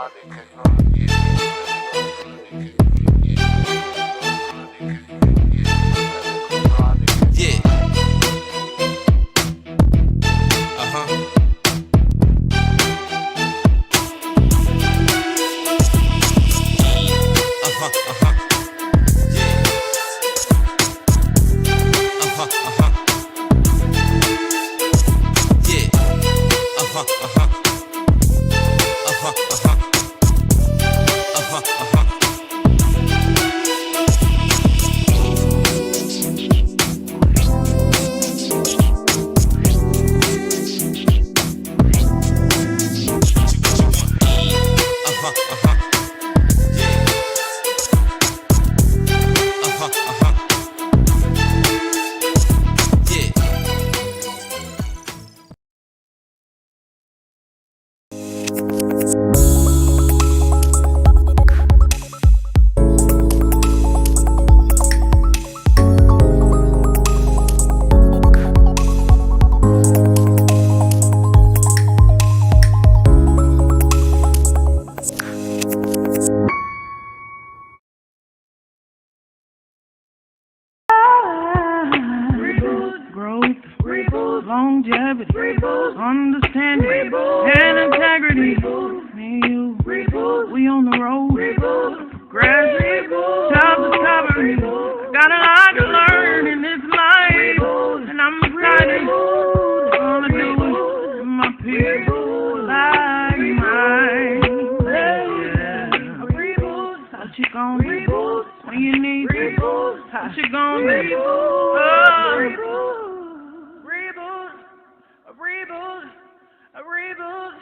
Yeah. Uh-huh. Uh-huh. Uh-huh. Yeah. Uh-huh. Uh-huh. Yeah. Uh-huh. Uh-huh. Uh-huh. Uh-huh. Uh-huh. Uh-huh. Uh-huh. Uh-huh. Yeah. Uh-huh. Uh-huh. Yeah. Growth, longevity, understanding, and integrity. Me and you, we on the road. Progress, self-discovery. Got a lot to learn in this life, and I'm excited. Gonna do it with my people like mine. Yeah. What you gonna do when you need it? What you gonna do? A reboot.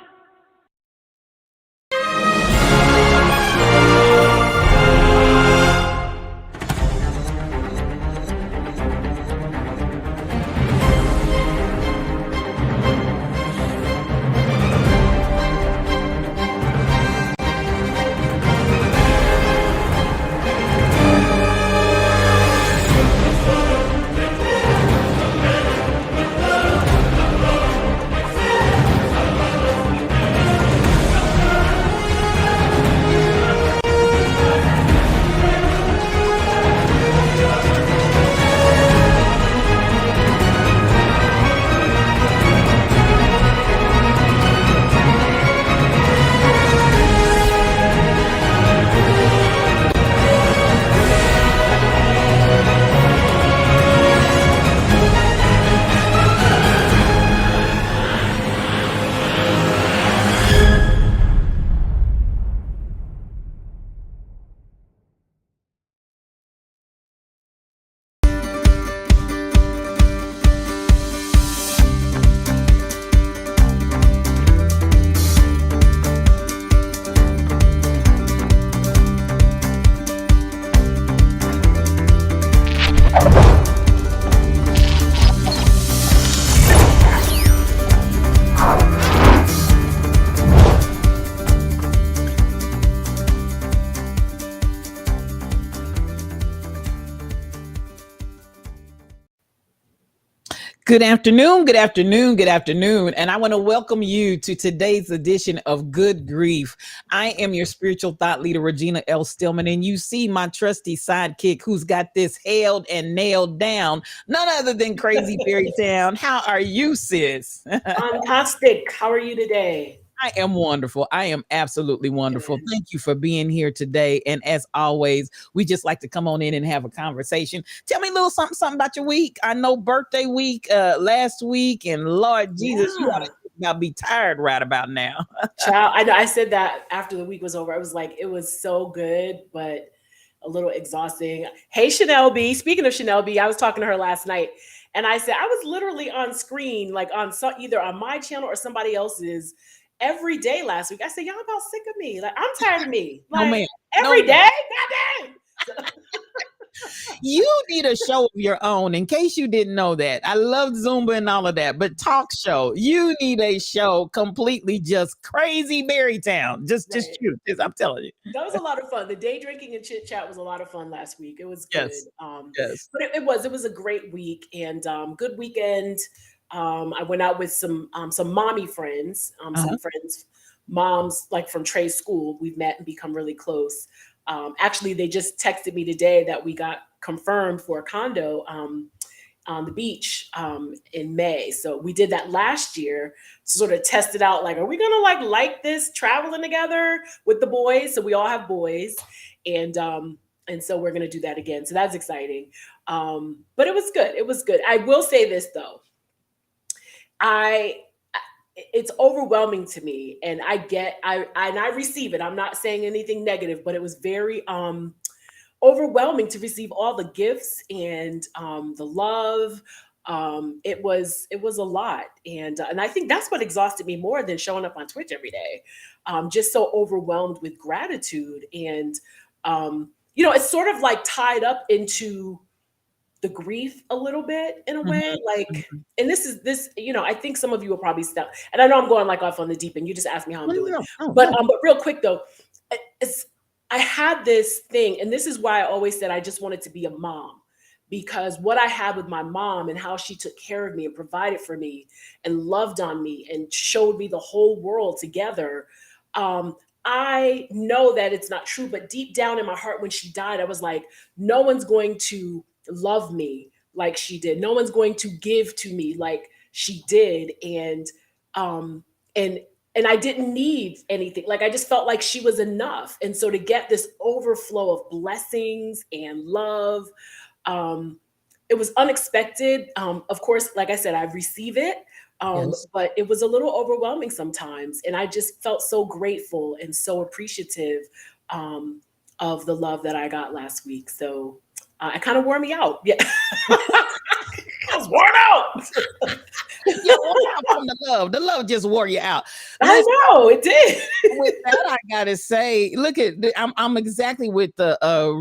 Good afternoon, good afternoon, good afternoon. And I want to welcome you to today's edition of Good Grief. I am your spiritual thought leader, Regina L. Stillman, and you see my trusty sidekick who's got this held and nailed down, none other than Crazy Berry Town. How are you, sis? Fantastic. How are you today? I am wonderful. I am absolutely wonderful. Good. Thank you for being here today. And as always, we just like to come on in and have a conversation. Tell me a little something about your week. I know birthday week last week, and Lord Jesus, you ought to about be tired right about now. Child, I said that after the week was over. I was like, it was so good, but a little exhausting. Hey, Chanel B. Speaking of Chanel B, I was talking to her last night, and I said I was literally on screen, like on either on my channel or somebody else's every day last week. I said, y'all about sick of me. Like, I'm tired of me. Like, No, man. every day? God dang. You need a show of your own, in case you didn't know that. I love Zumba and all of that, but talk show. You need a show completely just Crazy Berry Town. Just you. I'm telling you. That was a lot of fun. The day drinking and chit chat was a lot of fun last week. It was good. Yes. But it was a great week and good weekend. I went out with some mommy friends, some friends moms like from Trey's school. We've met and become really close. Actually, they just texted me today that we got confirmed for a condo on the beach in May. So we did that last year to sort of test it out. Like, are we gonna like this traveling together with the boys? So we all have boys, and so we're gonna do that again. So that's exciting. But it was good. It was good. I will say this though. It's overwhelming to me, and I receive it. I'm not saying anything negative, but it was very overwhelming to receive all the gifts and the love. It was a lot, and I think that's what exhausted me more than showing up on Twitch every day. Just so overwhelmed with gratitude, and it's sort of like tied up into the grief a little bit in a way, like, and this, I think some of you will probably stop. And I know I'm going off on the deep end. You just asked me how I'm doing, but real quick though, I had this thing, and this is why I always said I just wanted to be a mom, because what I had with my mom and how she took care of me and provided for me and loved on me and showed me the whole world together. I know that it's not true, but deep down in my heart, when she died, I was like, no one's going to love me like she did. No one's going to give to me like she did. And I didn't need anything. Like, I just felt like she was enough. And so to get this overflow of blessings and love, it was unexpected. Of course, like I said, I receive it. Yes. But it was a little overwhelming sometimes. And I just felt so grateful and so appreciative of the love that I got last week. So it kind of wore me out. Yeah. I was worn out. You wore out from the love. The love just wore you out. I know it did. With that, I gotta say, look at I'm exactly with the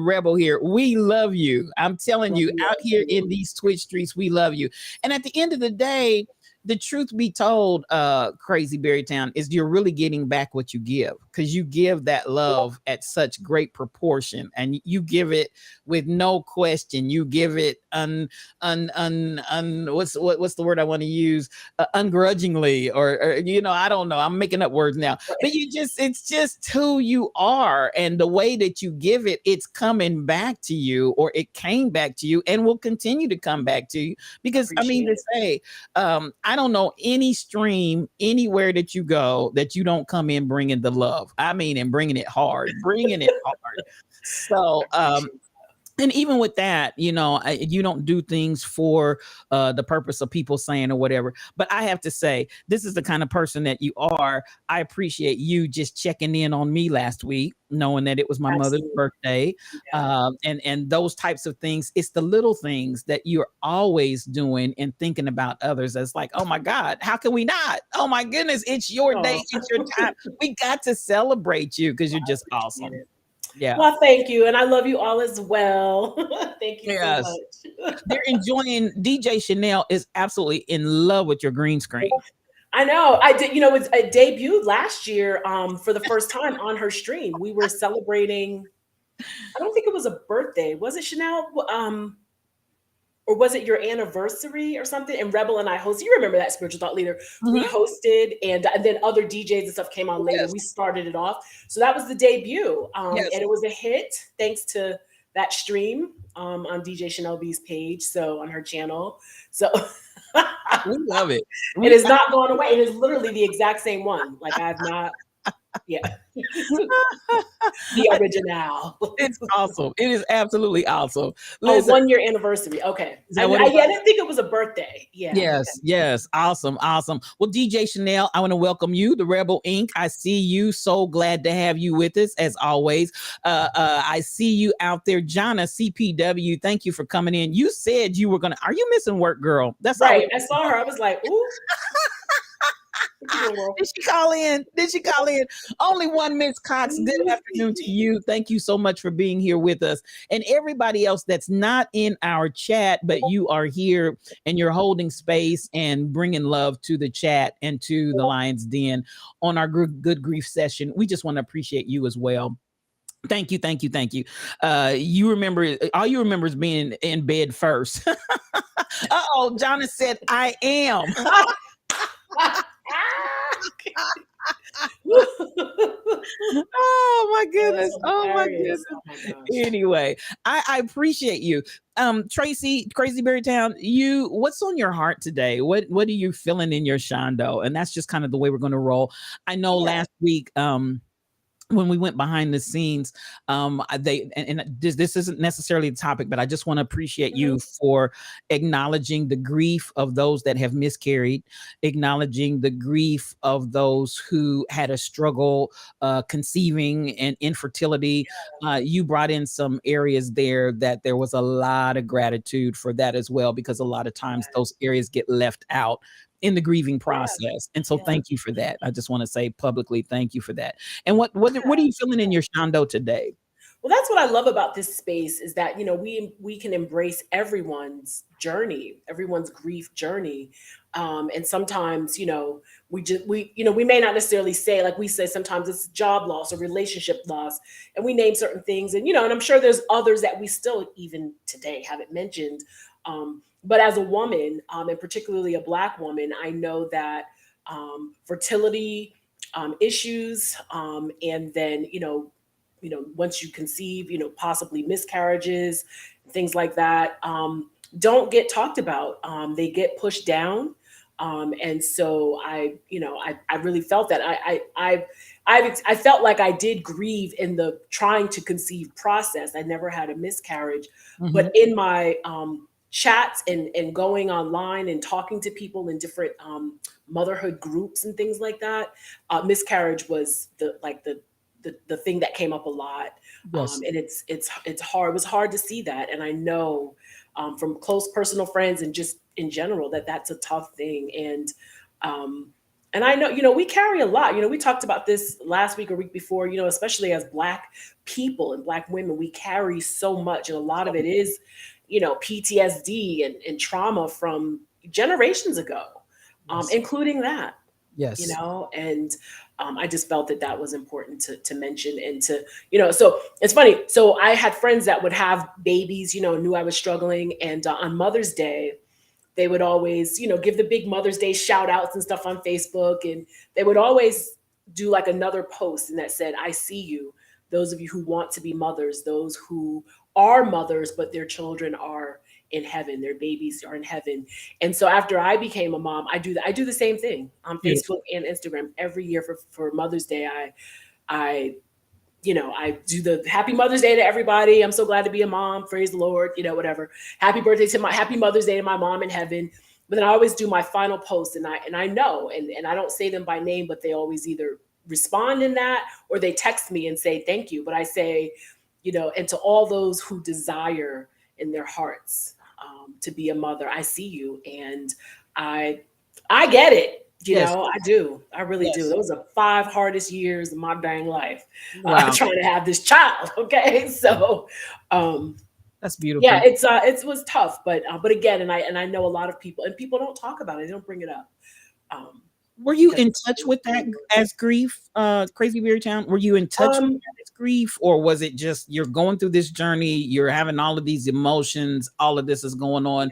Rebel here. We love you. I'm telling you, out here in these Twitch streets, we love you. And at the end of the day, the truth be told, Crazy Berrytown, is you're really getting back what you give, because you give that love at such great proportion, and you give it with no question. You give it what's the word I want to use? Ungrudgingly, or I don't know. I'm making up words now, but it's just who you are, and the way that you give it, it's coming back to you, or it came back to you, and will continue to come back to you. Because to say, I don't know any stream anywhere that you go that you don't come in bringing the love. I mean, and bringing it hard. So, and even with that, you don't do things for the purpose of people saying or whatever. But I have to say, this is the kind of person that you are. I appreciate you just checking in on me last week, knowing that it was my mother's birthday, and those types of things. It's the little things that you're always doing and thinking about others. As like, oh my God, how can we not? Oh my goodness, it's your day, it's your time. We got to celebrate you because you're just awesome. Yeah. Well, thank you. And I love you all as well. Thank you so much. They're enjoying. DJ Chanel is absolutely in love with your green screen. I know. I did, it debuted last year for the first time on her stream. We were celebrating, I don't think it was a birthday. Was it, Chanel? Or was it your anniversary or something? And Rebel and I hosted. You remember that, Spiritual Thought Leader? Mm-hmm. We hosted, and then other DJs and stuff came on later. Yes. We started it off. So that was the debut. And it was a hit thanks to that stream on DJ Chanel B's page, so on her channel. So we love it. It is not going away. It is literally the exact same one. Like, I've not. Yeah. The original. It's awesome. It is absolutely awesome. Listen, 1 year anniversary. Okay. I didn't think it was a birthday. Yeah. Yes. Okay. Yes. Awesome. Well, DJ Chanel, I want to welcome you, the Rebel Inc. I see you. So glad to have you with us as always. I see you out there, Jonna CPW. Thank you for coming in. You said you were are you missing work, girl? That's right. I saw her. I was like, ooh. Did she call in? Only one Miss Cox. Good afternoon to you. Thank you so much for being here with us. And everybody else that's not in our chat, but you are here and you're holding space and bringing love to the chat and to the Lion's Den on our good grief session. We just want to appreciate you as well. Thank you. You remember, all you remember is being in bed first. Jonna said, I am. That's goodness. so Oh my hilarious. goodness. Oh my gosh. Anyway, I appreciate you. Tracy, Crazy Berry Town, what's on your heart today? What are you feeling in your shondo? And that's just kind of the way we're going to roll. I know Yeah. last week, when we went behind the scenes, this isn't necessarily the topic, but I just want to appreciate you for acknowledging the grief of those that have miscarried, acknowledging the grief of those who had a struggle conceiving and infertility. You brought in some areas there that there was a lot of gratitude for that as well, because a lot of times those areas get left out in the grieving process. And so Yeah. thank you for that. I just want to say publicly, thank you for that. And what are you feeling in your shondo today? Well, that's what I love about this space is that, we can embrace everyone's journey, everyone's grief journey. And sometimes, we may not necessarily say, like we say, sometimes it's job loss or relationship loss, and we name certain things. And, and I'm sure there's others that we still even today haven't mentioned. But as a woman, and particularly a Black woman, I know that fertility issues, and then, once you conceive, possibly miscarriages, things like that, don't get talked about. They get pushed down. And so I really felt that I felt like I did grieve in the trying to conceive process. I never had a miscarriage, but in my chats and going online and talking to people in different motherhood groups and things like that, miscarriage was the thing that came up a lot. Yes. And it's hard. It was hard to see that. And I know from close personal friends and just in general that that's a tough thing. And I know, we carry a lot. We talked about this last week or week before, especially as Black people and Black women, we carry so much. And a lot of it is, PTSD and trauma from generations ago, including that. Yes. And I just felt that was important to mention and to, so it's funny. So I had friends that would have babies, knew I was struggling. And on Mother's Day, they would always, give the big Mother's Day shout outs and stuff on Facebook. And they would always do like another post and that said, I see you. Those of you who want to be mothers, those who are mothers, but their children are in heaven, their babies are in heaven. And so after I became a mom, I do the same thing on Facebook and Instagram every year for Mother's Day. I do the happy Mother's Day to everybody. I'm so glad to be a mom. Praise the Lord, whatever. Happy Mother's Day to my mom in heaven. But then I always do my final post and I know, and I don't say them by name, but they always either respond in that or they text me and say, thank you. But I say, and to all those who desire in their hearts to be a mother, I see you. And I get it. I do. I really do. Those are 5 hardest years of my dang life. Trying to have this child. Okay. So, that's beautiful. Yeah, it was tough, but again, and I know a lot of people, and people don't talk about it. They don't bring it up. Were you in touch with that as grief, Crazy Berry Town? Were you in touch with that as grief, or was it just you're going through this journey, you're having all of these emotions, all of this is going on?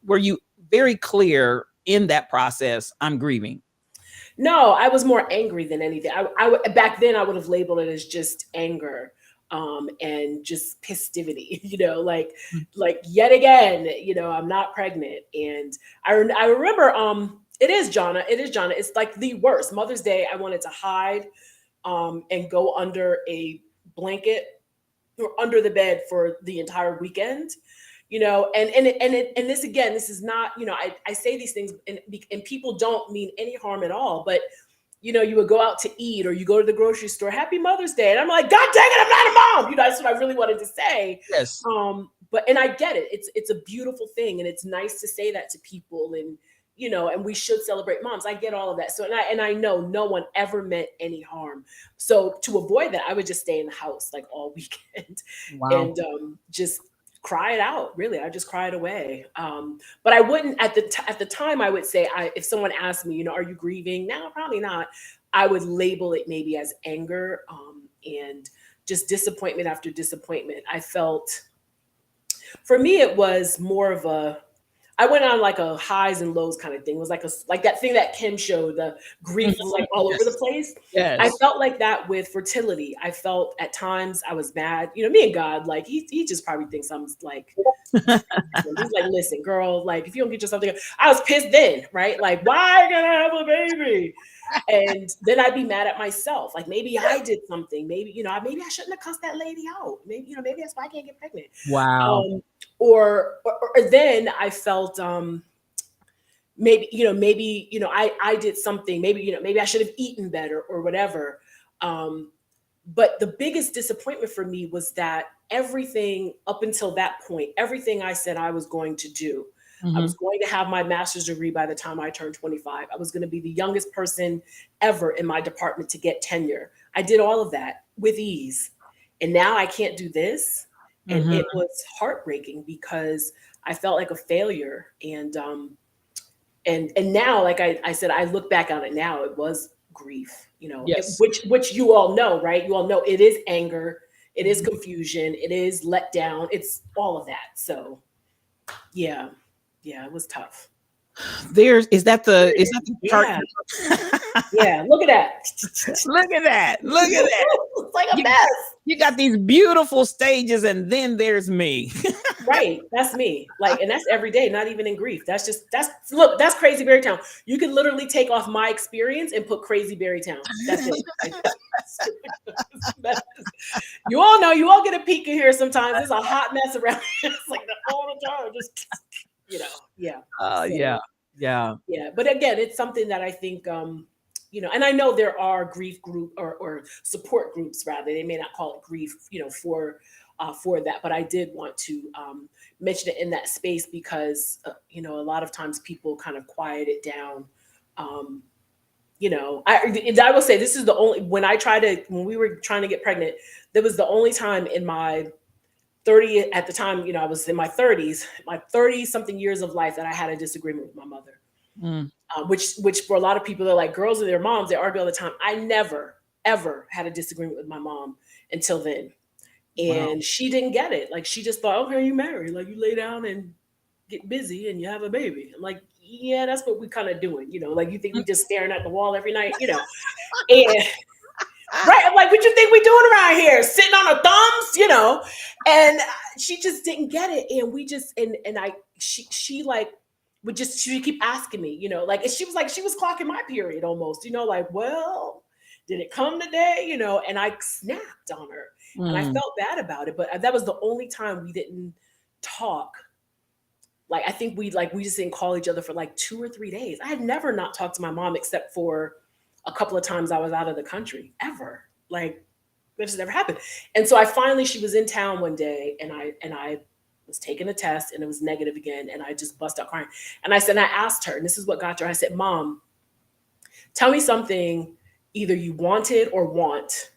Were you very clear in that process? I'm grieving. No, I was more angry than anything. I back then I would have labeled it as just anger, and just festivity. Like yet again, I'm not pregnant, and I remember. It is Jonna. It's like the worst. Mother's Day, I wanted to hide and go under a blanket or under the bed for the entire weekend. And this again, this is not, I say these things and people don't mean any harm at all, but you would go out to eat or you go to the grocery store, happy Mother's Day. And I'm like, God dang it, I'm not a mom. That's what I really wanted to say. Yes. And I get it. It's a beautiful thing. And it's nice to say that to people and we should celebrate moms. I get all of that. So, and I know no one ever meant any harm. So to avoid that, I would just stay in the house like all weekend. Wow. And just cry it out. Really, I just cry it away. But I wouldn't at the time. I would say, if someone asked me, are you grieving? No, probably not. I would label it maybe as anger and just disappointment after disappointment. I felt, for me, it was more of I went on like a highs and lows kind of thing. It was like that thing that Kim showed, the grief was like all over the place. Yes. I felt like that with fertility. I felt at times I was mad. You know, me and God, like he just probably thinks I'm like, he's like, listen, girl, like if you don't get yourself together, I was pissed then, right? Like, why can't I have a baby? And then I'd be mad at myself. Like maybe I did something. Maybe, maybe I shouldn't have cussed that lady out. Maybe, maybe that's why I can't get pregnant. Wow. Or then I felt maybe I did something. Maybe I should have eaten better or whatever. But the biggest disappointment for me was that everything up until that point, everything I said I was going to do. I was going to have my master's degree by the time I turned 25. I was going to be the youngest person ever in my department to get tenure. I did all of that with ease. And now I can't do this. And it was heartbreaking because I felt like a failure. And now, like I said, I look back on it now, it was grief, Yes. which you all know, right? You all know it is anger, it is confusion, it is let down, it's all of that. So yeah, it was tough. Is that the chart? Yeah, look at that. Look at that. Look at that. It's like a mess. You got these beautiful stages, and then there's me. Right. That's me. Like, and that's every day, not even in grief. That's Crazy Berry Town. You can literally take off my experience and put Crazy Berry Town. That's it. You all know, you all get a peek in here sometimes. There's a hot mess around here. It's like the all the time. Just, yeah. Yeah. But again, it's something that I think, and I know there are grief group or support groups, rather. They may not call it grief, for that. But I did want to mention it in that space because, a lot of times people kind of quiet it down. I will say this is the only, when we were trying to get pregnant, that was the only time in my 30, at the time, I was in my 30s, my 30 something years of life that I had a disagreement with my mother. Which for a lot of people, they're like girls and their moms, they argue all the time. I never, ever had a disagreement with my mom until then. And She didn't get it. Like, she just thought, okay, you married, like you lay down and get busy and you have a baby. I'm like, yeah, that's what we kind of doing. Like you think we just staring at the wall every night, and right. I'm like, what you think we doing around here? Sitting on our thumbs, and she just didn't get it. And we just, she like, she keep asking me, like, and she was clocking my period almost, like, well, did it come today? And I snapped on her and I felt bad about it, but that was the only time we didn't talk. Like, I think we just didn't call each other for like 2 or 3 days. I had never not talked to my mom except for a couple of times I was out of the country, ever. Like, that just never happened. And so she was in town one day and I was taking a test and it was negative again. And I just bust out crying. And I asked her, and this is what got her. I said, Mom, tell me something either you wanted or want.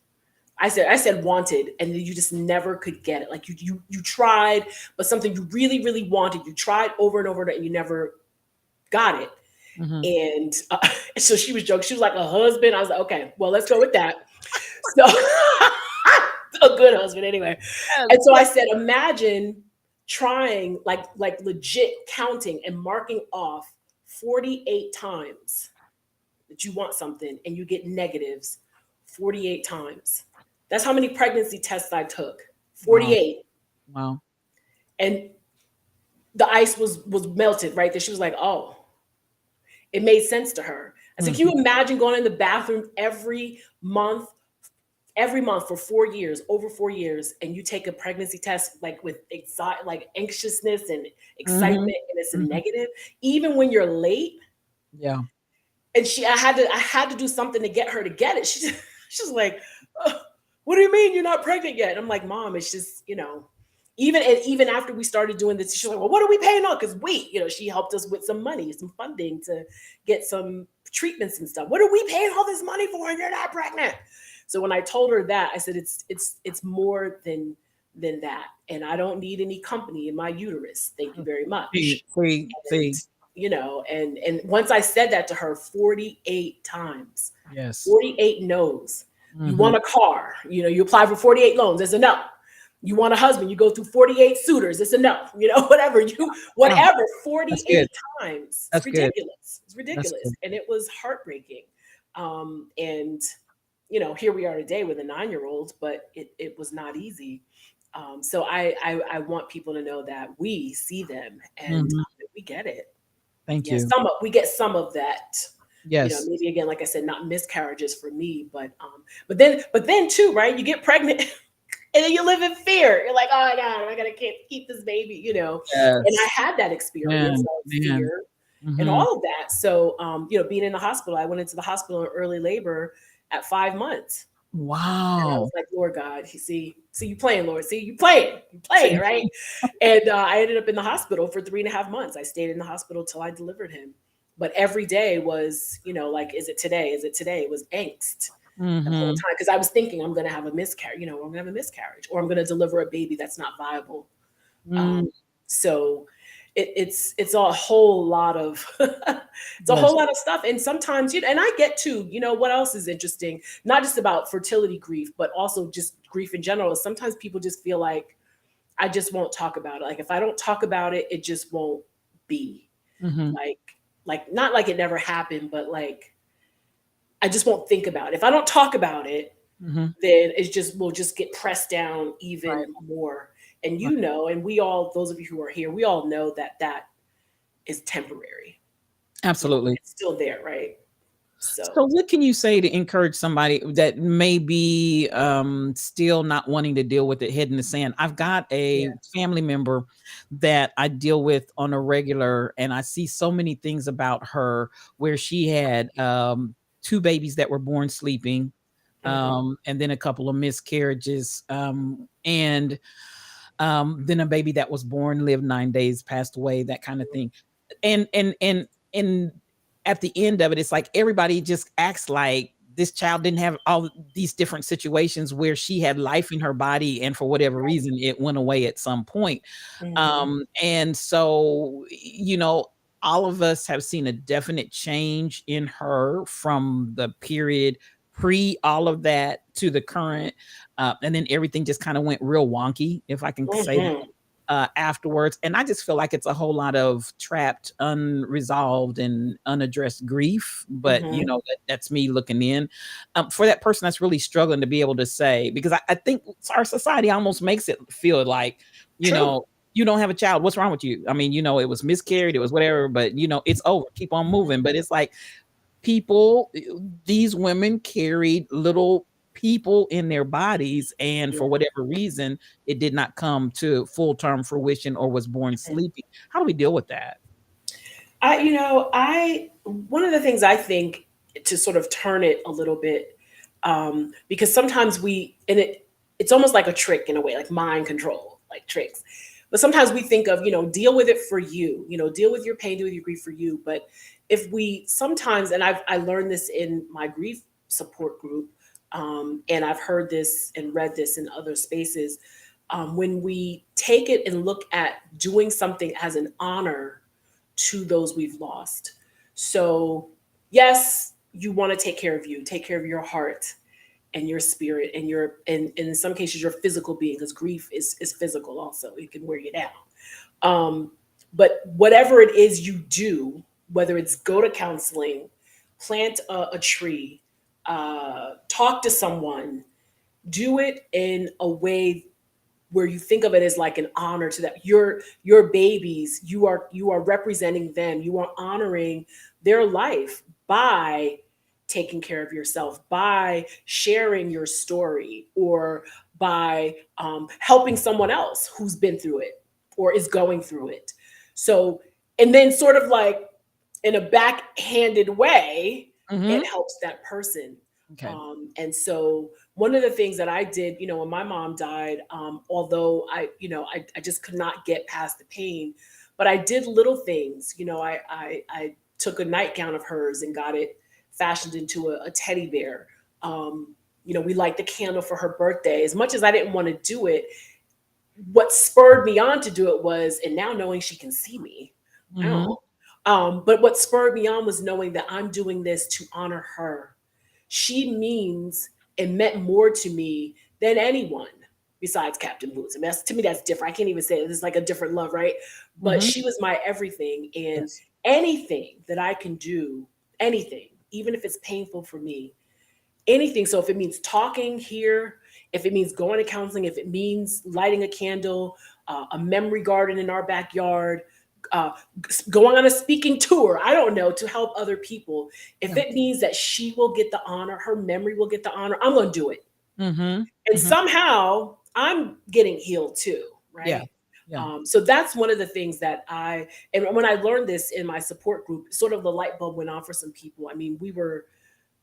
I said wanted, and you just never could get it. Like you tried, but something you really, really wanted, you tried over and over and you never got it. And so she was joking. She was like, a husband. I was like, okay, well, let's go with that. So a good husband anyway. And so I said, imagine trying like legit counting and marking off 48 times that you want something and you get negatives 48 times. That's how many pregnancy tests I took. 48. Wow. And the ice was melted right there. She was like, oh, it made sense to her. I said, can you imagine going in the bathroom every month for 4 years, over 4 years, and you take a pregnancy test like with like anxiousness and excitement, and it's a negative, even when you're late. Yeah. And I had to do something to get her to get it. She's like, what do you mean you're not pregnant yet? And I'm like, Mom, it's just, even after we started doing this, she's like, well, what are we paying on? Because she helped us with some money, some funding to get some treatments and stuff. What are we paying all this money for? And you're not pregnant. So when I told her that, I said, it's more than that. And I don't need any company in my uterus. Thank you very much. And once I said that to her 48 times, yes, 48 no's. You want a car, you apply for 48 loans. There's a no. You want a husband, you go through 48 suitors. It's enough, whatever Wow, 48 good. times. It's That's good. ridiculous. It's That's ridiculous. good. And it was heartbreaking. And here we are today with a 9-year-old, but it was not easy. So I want people to know that we see them and Mhm. we get it. Thank Yeah, you. we get some of that. Yes. Maybe again, like I said, not miscarriages for me, but then too, right? You get pregnant and then you live in fear. You're like, oh my God, am I gonna keep this baby? And I Yes. had that Man, experience of man. fear and Mhm. all of that. So being in the hospital, I went into the hospital in early labor at 5 months. And I was Wow. like, Lord God, see you playing, Lord. See you playing, right? And I ended up in the hospital for 3.5 months. I stayed in the hospital till I delivered him. But every day was, like, is it today? Is it today? It was angst the whole Mhm. time because I was thinking I'm going to have a miscarriage, I'm going to have a miscarriage, or I'm going to deliver a baby that's not viable. Mm, So it's a whole lot of it's a yes. whole lot of stuff. And sometimes and I get to what else is interesting, not just about fertility grief, but also just grief in general. Is sometimes people just feel like I just won't talk about it. Like if I don't talk about it, it just won't be Mhm. like not like it never happened, but like I just won't think about it. If I don't talk about it, Mhm. then it's just will just get pressed down Right. even more. And Right. and we all, those of you who are here, we all know that is temporary. Absolutely. It's still there, right? So So what can you say to encourage somebody that may be still not wanting to deal with it, head in the sand? I've got yeah. a family member that I deal with on a regular, and I see so many things about her where she had two babies that were born sleeping, Mhm. and then a couple of miscarriages, and then a baby that was born, lived 9 days, passed away, that kind of thing. And at the end of it, it's like everybody just acts like this child didn't have all these different situations where she had life in her body, and for whatever reason, it went away at some point. Mhm. And so, all of us have seen a definite change in her from the period pre all of that to the current. And then everything just kind of went real wonky, if I can say that, Mhm. afterwards. And I just feel like it's a whole lot of trapped, unresolved, and unaddressed grief. But Mhm. that's me looking in. For that person that's really struggling to be able to say, because I think our society almost makes it feel like, you True. know, you don't have a child. What's wrong with you? I mean, it was miscarried, it was whatever, but it's over. Keep on moving. But it's like people, these women carried little people in their bodies, and Yeah. for whatever reason, it did not come to full term fruition or was born sleeping. How do we deal with that? I one of the things I think to sort of turn it a little bit, because sometimes it's almost like a trick in a way, like mind control, like tricks. But sometimes we think of, deal with it for you, deal with your pain, deal with your grief for you. But if we sometimes, and I learned this in my grief support group, and I've heard this and read this in other spaces, when we take it and look at doing something as an honor to those we've lost. So, yes, you want to take care of you, take care of your heart and your spirit and and in some cases your physical being, because grief is physical also. It can wear you down. But whatever it is you do, whether it's go to counseling, plant a tree, talk to someone, do it in a way where you think of it as like an honor to that your babies, you are representing them, you are honoring their life by taking care of yourself, by sharing your story, or by helping someone else who's been through it or is going through it. So, and then sort of like in a backhanded way, it Mhm. helps that person. Okay. And so one of the things that I did, when my mom died, although I just could not get past the pain, but I did little things. I took a nightgown of hers and got it fashioned into a teddy bear. We light the candle for her birthday. As much as I didn't want to do it, what spurred me on to do it was, and now knowing she can see me, Mhm. oh, but what spurred me on was knowing that I'm doing this to honor her. She means and meant more to me than anyone. besides Captain Boots. I mean, to me, that's different. I can't even say it. It's like a different love, right? But Mhm. she was my everything. And Yes. anything that I can do, anything, even if it's painful for me, anything. So if it means talking here, if it means going to counseling, if it means lighting a candle, a memory garden in our backyard, uh, going on a speaking tour, I don't know, to help other people. If Yeah. it means that she will get the honor, her memory will get the honor, I'm going to do it. Mhm. And Mhm. somehow I'm getting healed too, Yeah. right? Yeah. So that's one of the things that and when I learned this in my support group, sort of the light bulb went on for some people. I mean, we were,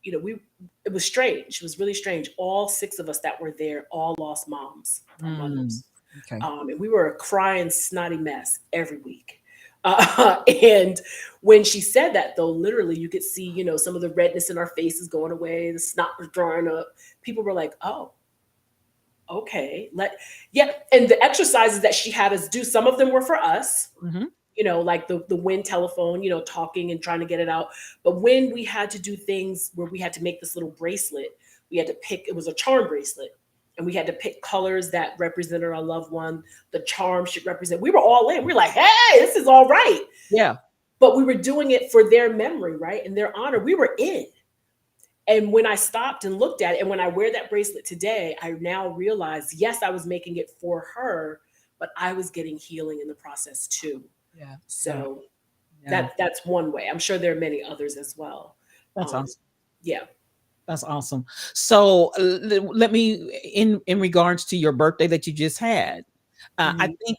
it was strange. It was really strange. All six of us that were there all lost moms or Mm. mothers. Okay. And we were a crying, snotty mess every week. And when she said that, though, literally you could see, some of the redness in our faces going away, the snot was drying up. People were like, oh, okay. Yeah. And the exercises that she had us do, some of them were for us, Mhm. like the wind telephone, talking and trying to get it out. But when we had to do things where we had to make this little bracelet, we had to pick, it was a charm bracelet. And we had to pick colors that represented our loved one. The charm should represent, we were all in. We were like, hey, this is all right. Yeah. But we were doing it for their memory, right? And their honor. We were in. And when I stopped and looked at it, and when I wear that bracelet today, I now realize, yes, I was making it for her, but I was getting healing in the process too. Yeah. Yeah. So Yeah. that's one way. I'm sure there are many others as well. That's Um, awesome. yeah. That's awesome. So let me, in regards to your birthday that you just had, I Mhm. think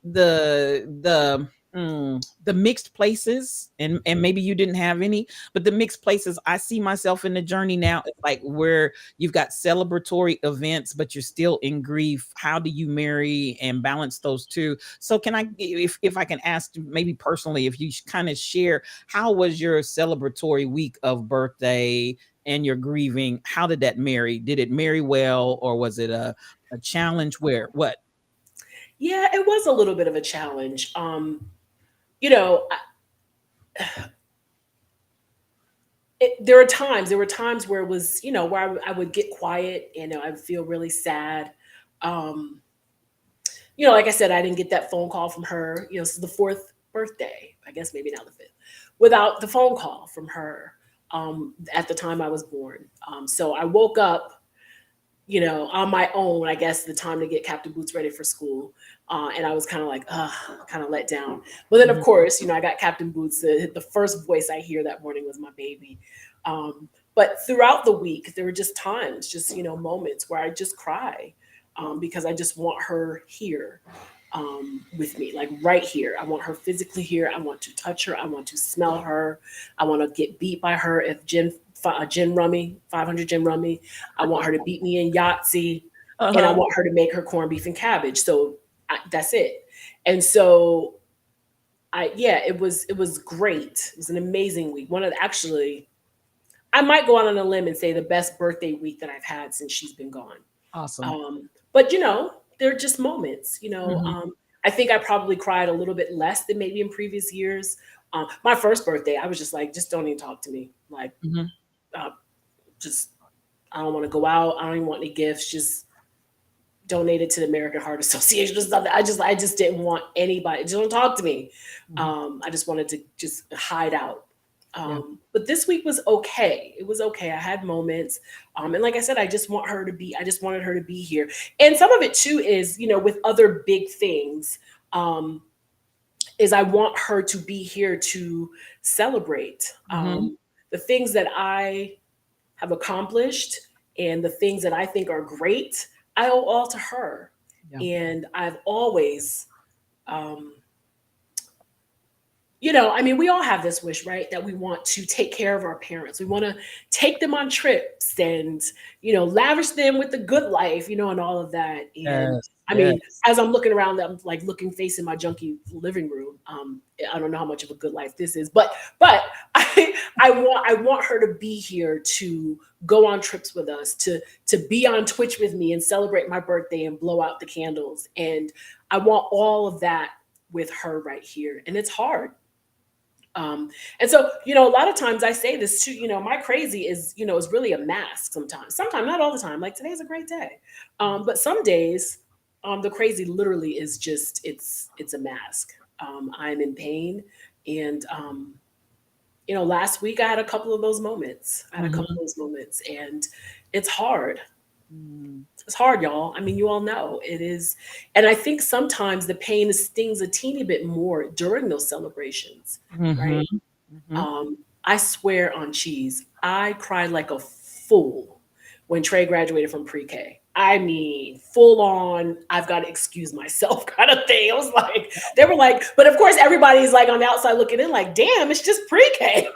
the mixed places, and maybe you didn't have any, but the mixed places, I see myself in the journey now. It's like where you've got celebratory events, but you're still in grief. How do you marry and balance those two? So can I, if I can ask, maybe personally, if you kind of share, how was your celebratory week of birthday and your grieving? How did that marry? Did it marry well, or was it a challenge? Where what? Yeah, it was a little bit of a challenge. You know, there were times where it was, where I would get quiet and I would feel really sad. Um, like I said, I didn't get that phone call from her, so the fourth birthday, I guess maybe now the fifth, without the phone call from her at the time I was born. So I woke up, on my own, I guess, the time to get Captain Boots ready for school. And I was kind of like, kind of let down. But then, of Mhm. course, I got Captain Boots. The first voice I hear that morning was my baby. But throughout the week, there were just times, just, moments where I just cry because I just want her here with me, like right here. I want her physically here. I want to touch her. I want to smell her. I want to get beat by her if gin rummy, 500 gin rummy. I want her to beat me in Yahtzee, and I Uh-huh. want her to make her corned beef and cabbage. So that's it. And so yeah, it was great. It was an amazing week. Actually, I might go out on a limb and say the best birthday week that I've had since she's been gone. Awesome. But they're just moments. Mhm. I think I probably cried a little bit less than maybe in previous years. My first birthday, I was just like, just don't even talk to me. Like, Mhm. uh, just I don't want to go out. I don't even want any gifts. Just donate it to the American Heart Association or something. I just didn't want anybody. Just don't talk to me. Mhm. I just wanted to just hide out. Yeah. But this week was okay. It was okay. I had moments. And like I said, I just wanted her to be here. And some of it too is, with other big things, um, is I want her to be here to celebrate Mhm. the things that I have accomplished and the things that I think are great. I owe all to her. Yeah. And I've always, um, I mean, we all have this wish, right? That we want to take care of our parents. We want to take them on trips and, lavish them with the good life, and all of that. And Yes. I mean, Yes. as I'm looking around, I'm like looking face in my junky living room. I don't know how much of a good life this is, but I want her to be here to go on trips with us, to be on Twitch with me and celebrate my birthday and blow out the candles. And I want all of that with her right here. And it's hard. And so, a lot of times I say this too, my crazy is really a mask sometimes, not all the time. Like today's a great day. But some days The crazy literally is just it's a mask. I'm in pain, and last week I had a couple of those moments. And it's hard. Mhm. It's hard, y'all. I mean, you all know it is. And I think sometimes the pain stings a teeny bit more during those celebrations, Mhm. right? Mhm. I swear on cheese, I cried like a fool when Trey graduated from pre-K. I mean, full on, I've got to excuse myself kind of thing. I was like, they were like, but of course, everybody's like on the outside looking in, like, damn, it's just pre-K.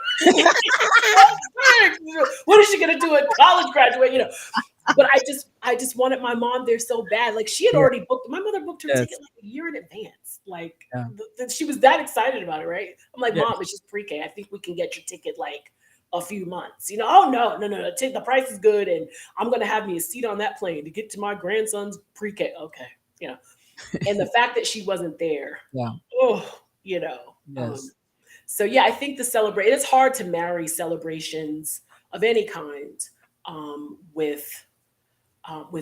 What is she gonna do at college graduate? But I just wanted my mom there so bad. Like she had Yeah. already booked. My mother booked her Yes. ticket like a year in advance. Like Yeah. she was that excited about it, right? I'm like, Yes. Mom, it's just pre-K. I think we can get your ticket like a few months. Oh no. The price is good, and I'm gonna have me a seat on that plane to get to my grandson's pre-K. Okay, And the fact that she wasn't there, Yeah. Yes. So yeah, I think it's hard to marry celebrations of any kind with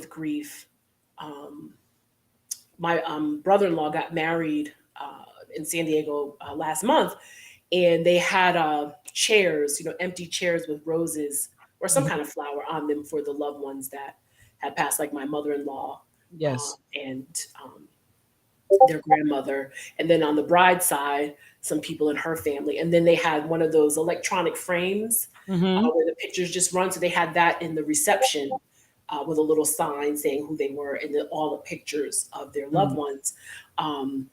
grief. My brother-in-law got married in San Diego last month, and they had chairs, empty chairs with roses or some kind of flower on them for the loved ones that had passed, like my mother-in-law Yes. and their grandmother. And then on the bride's side, some people in her family. And then they had one of those electronic frames Mhm. where the pictures just run. So they had that in the reception with a little sign saying who they were and then all the pictures of their loved ones. And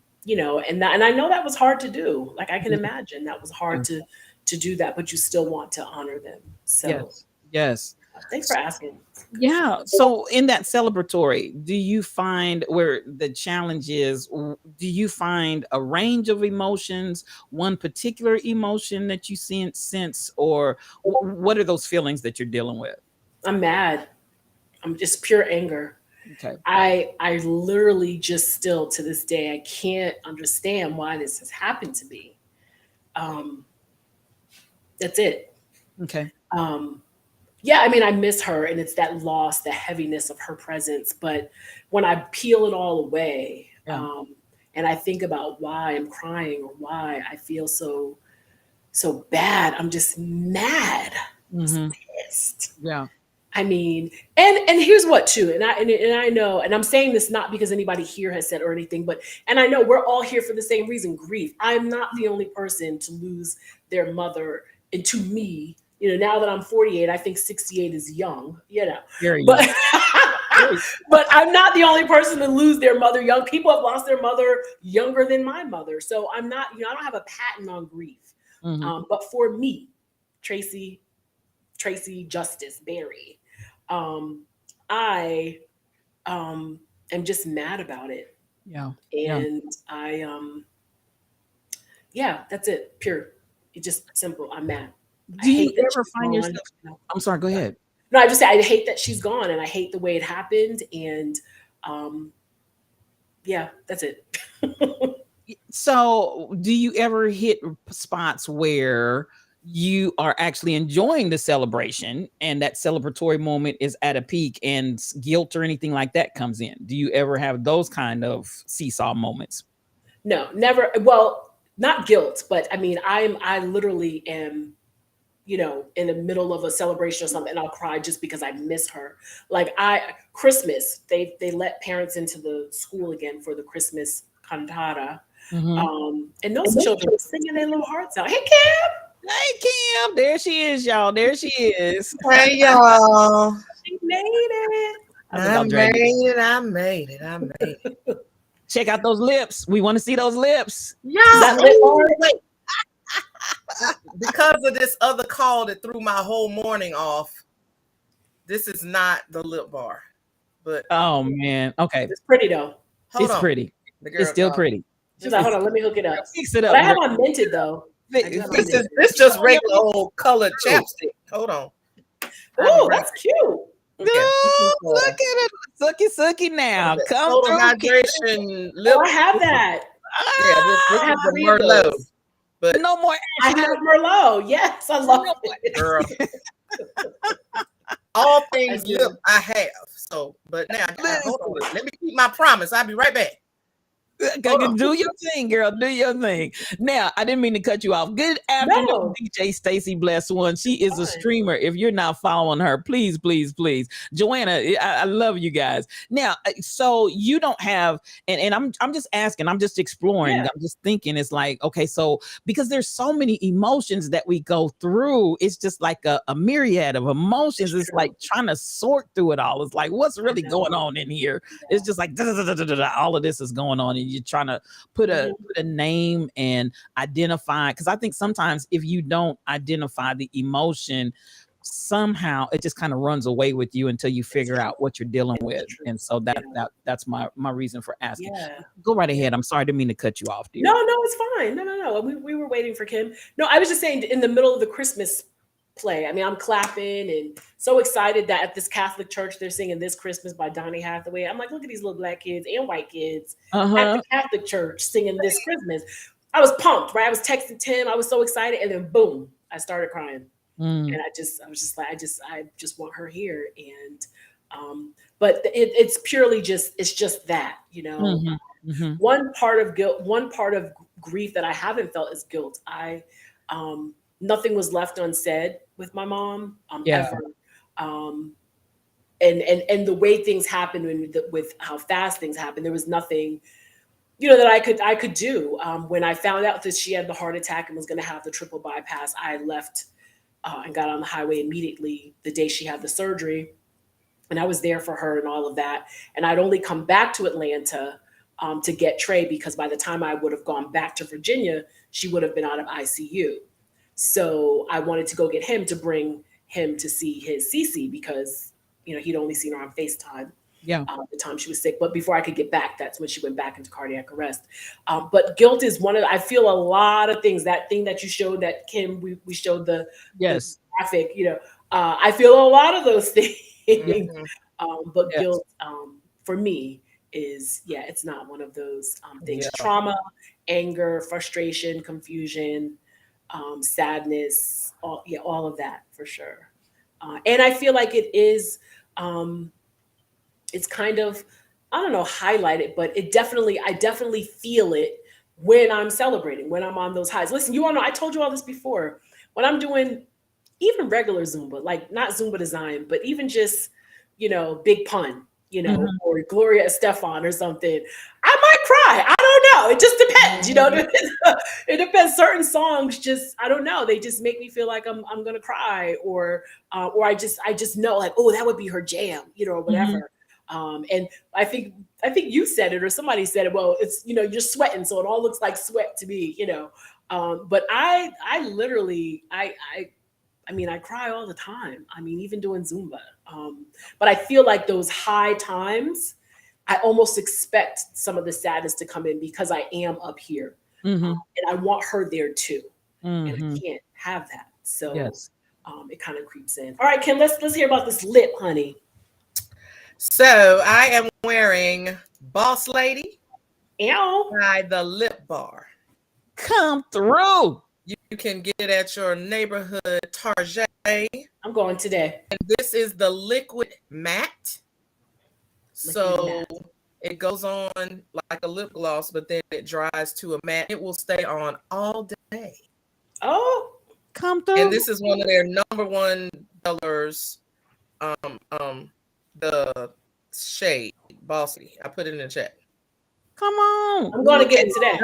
I know that was hard to do. Like I can imagine that was hard to do that, but you still want to honor them. So Yes. Yes. thanks for asking. Yeah. So in that celebratory, do you find where the challenge is, do you find a range of emotions, one particular emotion that you sense, or what are those feelings that you're dealing with? I'm mad. I'm just pure anger. Okay. I literally just still to this day, I can't understand why this has happened to me. That's it. Okay. Yeah, I mean, I miss her and it's that loss, the heaviness of her presence. But when I peel it all away, Yeah. and I think about why I'm crying or why I feel so bad, I'm just mad, just Mhm. pissed. Yeah. I mean, and here's what too, and I know, and I'm saying this not because anybody here has said or anything, but and I know we're all here for the same reason, grief. I'm not the only person to lose their mother, and to me, now that I'm 48, I think 68 is young, Very but young. but I'm not the only person to lose their mother young. People have lost their mother younger than my mother, so I'm not, I don't have a patent on grief. Mhm. But for me, Tracy Justice Berry, I am just mad about it. Yeah. Yeah. And yeah, that's it. Pure. It's just simple. I'm mad. Do you that ever she's find gone. yourself? I'm sorry, go ahead. No, I just say I hate that she's gone and I hate the way it happened. And yeah, that's it. So, do you ever hit spots where you are actually enjoying the celebration and that celebratory moment is at a peak and guilt or anything like that comes in? Do you ever have those kind of seesaw moments? No, never. Well, not guilt, but I mean, I literally am, in the middle of a celebration or something, and I'll cry just because I miss her. Like Christmas, they let parents into the school again for the Christmas cantata. Mhm. And those children were singing their little hearts out. Hey, Kim, Hey, Kim, there she is, y'all. There she is. Hey y'all. she made it. I made it. Check out those lips. We want to see those lips. Yeah. That lip bar? Because of this other call that threw my whole morning off, this is not the lip bar. But Oh man. Okay. It's pretty though. hold It's on. pretty. The girl It's still called. pretty. She's like, hold on, let me hook it up. Fix it But I up. have girl. on minted though. This just regular old colored chapstick. Hold on. Oh, that's cute. Oh, look at it. Sucky now. Come Total through. hydration lip. Oh, I have that. Yeah, this I have is the three of Merlot. those. But No more I ashy have Merlot. Yes, I love it. girl, all things I do. lip I have. So, but now, hold on. Let me keep my promise. I'll be right back. Do your thing, girl. Do your thing. Now, I didn't mean to cut you off. Good afternoon, No. DJ Stacy Bless One. She is a Fine. streamer. If you're not following her, please, please, please. Joanna, I love you guys. Now, so you don't have, and I'm just asking, I'm just exploring, Yeah. I'm just thinking, it's like, okay, so because there's so many emotions that we go through, it's just like a myriad of emotions. It's like trying to sort through it all. It's like, what's really going on in here? It's just like all of this is going on, and you're trying to put a name and identify, because I think sometimes if you don't identify the emotion, somehow it just kind of runs away with you until you figure out what you're dealing with. And so that's my reason for asking. Yeah. Go right ahead. I'm sorry, I didn't mean to cut you off, dear. No, it's fine. No. We were waiting for Kim. No, I was just saying, in the middle of the Christmas play, I mean, I'm clapping and so excited that at this Catholic church they're singing This Christmas by Donny Hathaway. I'm like, look at these little black kids and white kids at the Catholic church singing This Christmas. I was pumped, right? I was texting Tim. I was so excited, and then boom, I started crying. And I was just like, I just want her here. And but it's purely just that, you know. One part of guilt, one part of grief that I haven't felt is guilt. Nothing was left unsaid with my mom ever. And the way things happened, with how fast things happened, there was nothing, you know, that I could do. When I found out that she had the heart attack and was going to have the triple bypass, I left and got on the highway immediately the day she had the surgery. And I was there for her and all of that. And I'd only come back to Atlanta to get Trey, because by the time I would have gone back to Virginia, she would have been out of ICU. So I wanted to go get him to bring him to see his Cece, because, you know, he'd only seen her on FaceTime. The time she was sick. But before I could get back, that's when she went back into cardiac arrest. But guilt is I feel a lot of things. That thing that you showed, that Kim, we showed the graphic, you know, I feel a lot of those things. But guilt for me is, it's not one of those things. Trauma, anger, frustration, confusion, sadness, all of that for sure. And I feel like it is, it's kind of, I don't know, highlighted, but I definitely feel it when I'm celebrating, when I'm on those highs. Listen, you all know, I told you all this before, when I'm doing even regular Zumba, like not Zumba to Zion, but even just, you know, Big Pun, you know, or Gloria Estefan or something, I might cry. I don't know. It just depends, you know. It depends. Certain songs just, I don't know. They just make me feel like I'm gonna cry, or I just know, like, oh, that would be her jam, you know, or whatever. And I think you said it, or somebody said it. Well, it's, you know, you're sweating, so it all looks like sweat to me, you know. But I literally, I mean, I cry all the time. I mean, even doing Zumba. But I feel like those high times, I almost expect some of the sadness to come in, because I am up here, and I want her there too, and I can't have that. So it kind of creeps in. All right, Kim, let's hear about this lip, honey. So I am wearing Boss Lady Ow. by the Lip Bar. Come through. You can get it at your neighborhood Target. I'm going today. And this is the liquid matte. So it goes on like a lip gloss, but then it dries to a matte. It will stay on all day. Oh, come through. And this is one of their number one sellers. The shade Bossy. I put it in the chat. Come on. I'm going to get it today.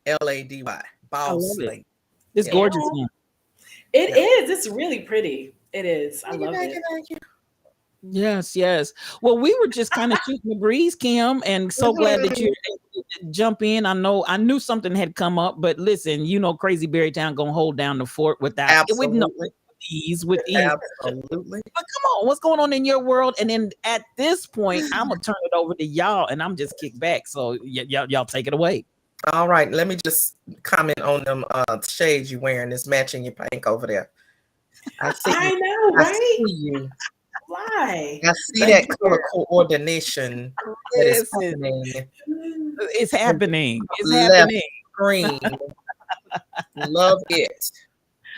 WSELADY. Boss Lady. It's gorgeous. It is. It's really pretty. It is. I love it. Thank you. Yes. Well, we were just kind of shooting the breeze, Kim, and so glad that you jump in. I knew something had come up, but listen, you know, Crazy Berrytown gonna hold down the fort with ease. Absolutely. But come on, what's going on in your world? And then at this point, I'm gonna turn it over to y'all, and I'm just kicked back. So y'all take it away. All right, let me just comment on them shades you wearing. It's matching your pink over there. I know, right? I see you. Why? I see that color coordination that is happening. It's happening. It's happening. Green. Love it.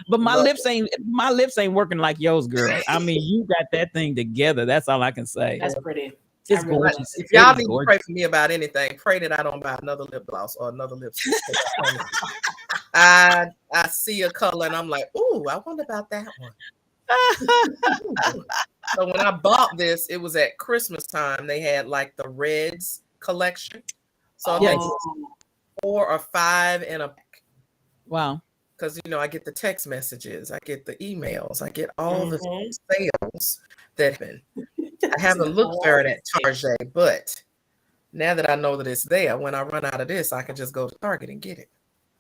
But my Love lips ain't working like yours, girl. I mean, you got that thing together. That's all I can say. That's pretty. It's I really like gorgeous. If y'all It is need to gorgeous. pray for me about anything, pray that I don't buy another lip gloss or another lipstick. I see a color and I'm like, ooh, I wonder about that one. So when I bought this, it was at Christmas time. They had like the reds collection. So I think it was 4 or 5 in a pack. Wow. Because I get the text messages, I get the emails, I get all the Mhm. sales that happen. I haven't looked for it at Target, but now that I know that it's there, when I run out of this, I can just go to Target and get it.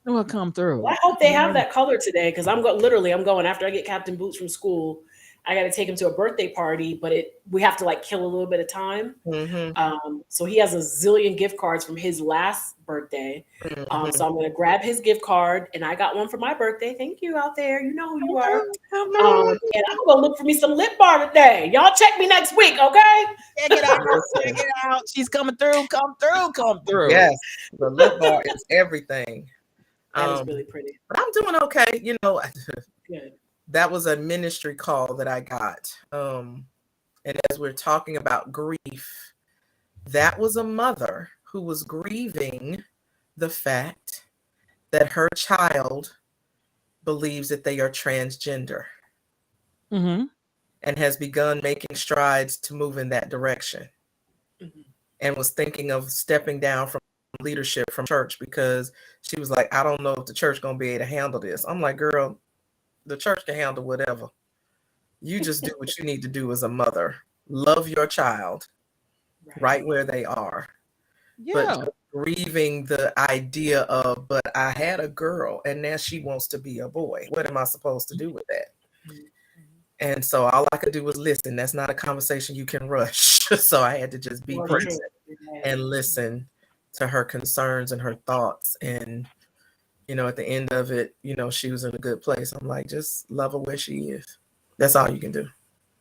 It will come through. Well, I hope they have that color today because I'm going after I get Captain Boots from school. I got to take him to a birthday party, but we have to like kill a little bit of time. Mm-hmm. So he has a zillion gift cards from his last birthday. Mm-hmm. So I'm going to grab his gift card, and I got one for my birthday. Thank you out there. You know who you are. And I'm going to look for me some lip balm today. Y'all check me next week, okay? Check it out. Check it out. She's coming through. Come through. Come through. Yes, the lip bar is everything. That is really pretty. But I'm doing okay. Good. That was a ministry call that I got. And as we're talking about grief, that was a mother who was grieving the fact that her child believes that they are transgender Mm-hmm. and has begun making strides to move in that direction. Mhm. And was thinking of stepping down from leadership from church because she was like, I don't know if the church gonna be able to handle this. I'm like, girl, the church can handle whatever. You just do what you need to do as a mother. Love your child right where they are. Yeah. But grieving the idea of, but I had a girl and now she wants to be a boy. What am I supposed to do with that? And so all I could do was listen. That's not a conversation you can rush. So I had to just be present and listen to her concerns and her thoughts. And, at the end of it, she was in a good place. I'm like, just love her where she is. That's all you can do.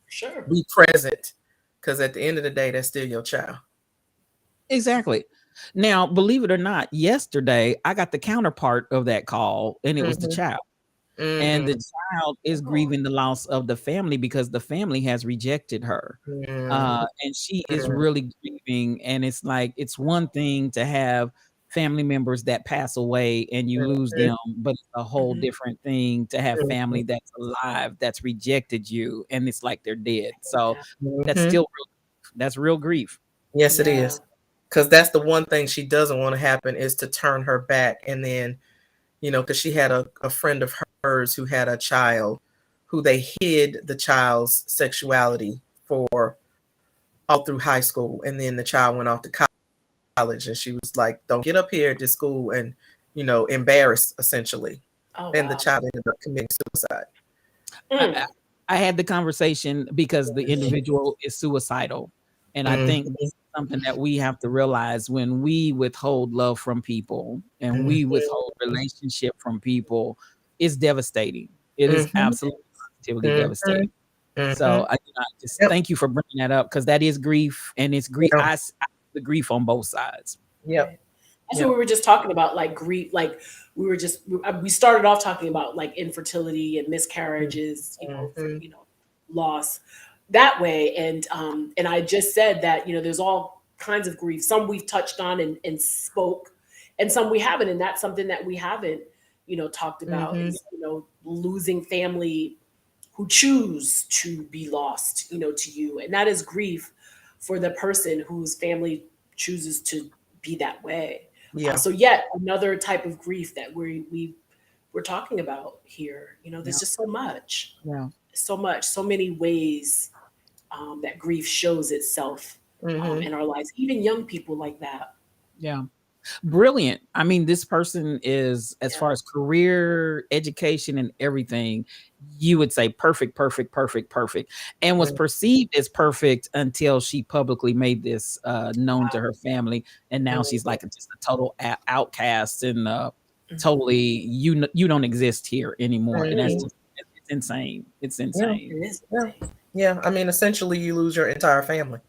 Sure. Be present. Because at the end of the day, that's still your child. Exactly. Now, believe it or not, yesterday I got the counterpart of that call, and it was the child. Mm-hmm. And the child is grieving the loss of the family because the family has rejected her. And she is really grieving. And it's like, it's one thing to have family members that pass away and you lose them, but it's a whole different thing to have family that's alive, that's rejected you, and it's like they're dead. So that's still that's real grief. Yes, it is. Because that's the one thing she doesn't want to happen is to turn her back. And then, because she had a friend of hers who had a child who they hid the child's sexuality for all through high school. And then the child went off to college and she was like, don't get up here at this school and, embarrass essentially. And the child ended up committing suicide. I had the conversation because the individual is suicidal. And I think this is something that we have to realize when we withhold love from people and we withhold relationship from people, it's devastating. It is absolutely positively devastating. So I just thank you for bringing that up because that is grief, and it's grief. I the grief on both sides. Yep. That's what we were just talking about, like grief. Like we started off talking about like infertility and miscarriages, loss that way. And I just said that, there's all kinds of grief. Some we've touched on and spoke, and some we haven't. And that's something that we haven't, talked about is, losing family who choose to be lost, to you. And that is grief for the person whose family chooses to be that way. Yeah. So yet another type of grief that we're talking about here. There's just so much. Yeah. So many ways that grief shows itself in our lives, even young people like that. Yeah. Brilliant. I mean, this person is, as far as career, education, and everything, you would say perfect, and was perceived as perfect until she publicly made this known to her family. And now she's like just a total outcast and totally, you don't exist here anymore. And that's just, it's insane. It's insane. It is. Yeah. I mean, essentially you lose your entire family.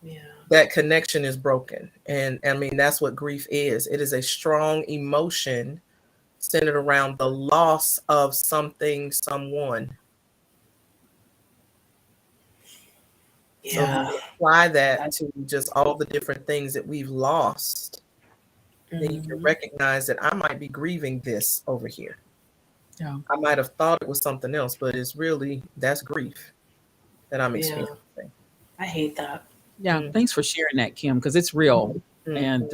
Yeah. That connection is broken. And I mean, that's what grief is. It is a strong emotion centered around the loss of something, someone. So Yeah. if you apply that to just all the different things that we've lost, then you can Mhm. recognize that I might be grieving this over here. Yeah. I might have thought it was something else, but it's really, that's grief that I'm Yeah. experiencing. I hate that. Yeah. Mhm. Thanks for sharing that, Kim, because it's real. Mhm. And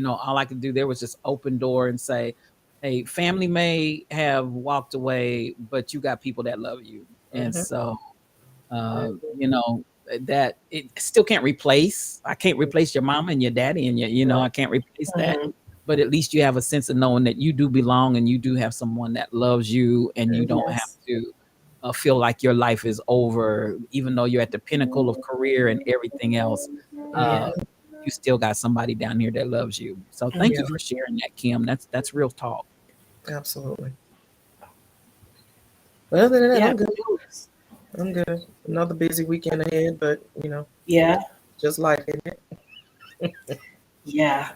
all I could do there was just open door and say, hey, family may have walked away, but you got people that love you. And Mhm. so that it still can't replace. I can't replace your mama and your daddy and I can't replace that. Mhm. But at least you have a sense of knowing that you do belong and you do have someone that loves you and you don't have Yes. to feel like your life is over, even though you're at the pinnacle of career and everything else. Uh, Yeah. you still got somebody down here that loves you. So thank Yeah, you for sharing that, Kim. That's real talk. absolutely. But other than that, Yeah. I'm good. I'm good. Another busy weekend ahead, but Yeah. just life, isn't it? Yeah.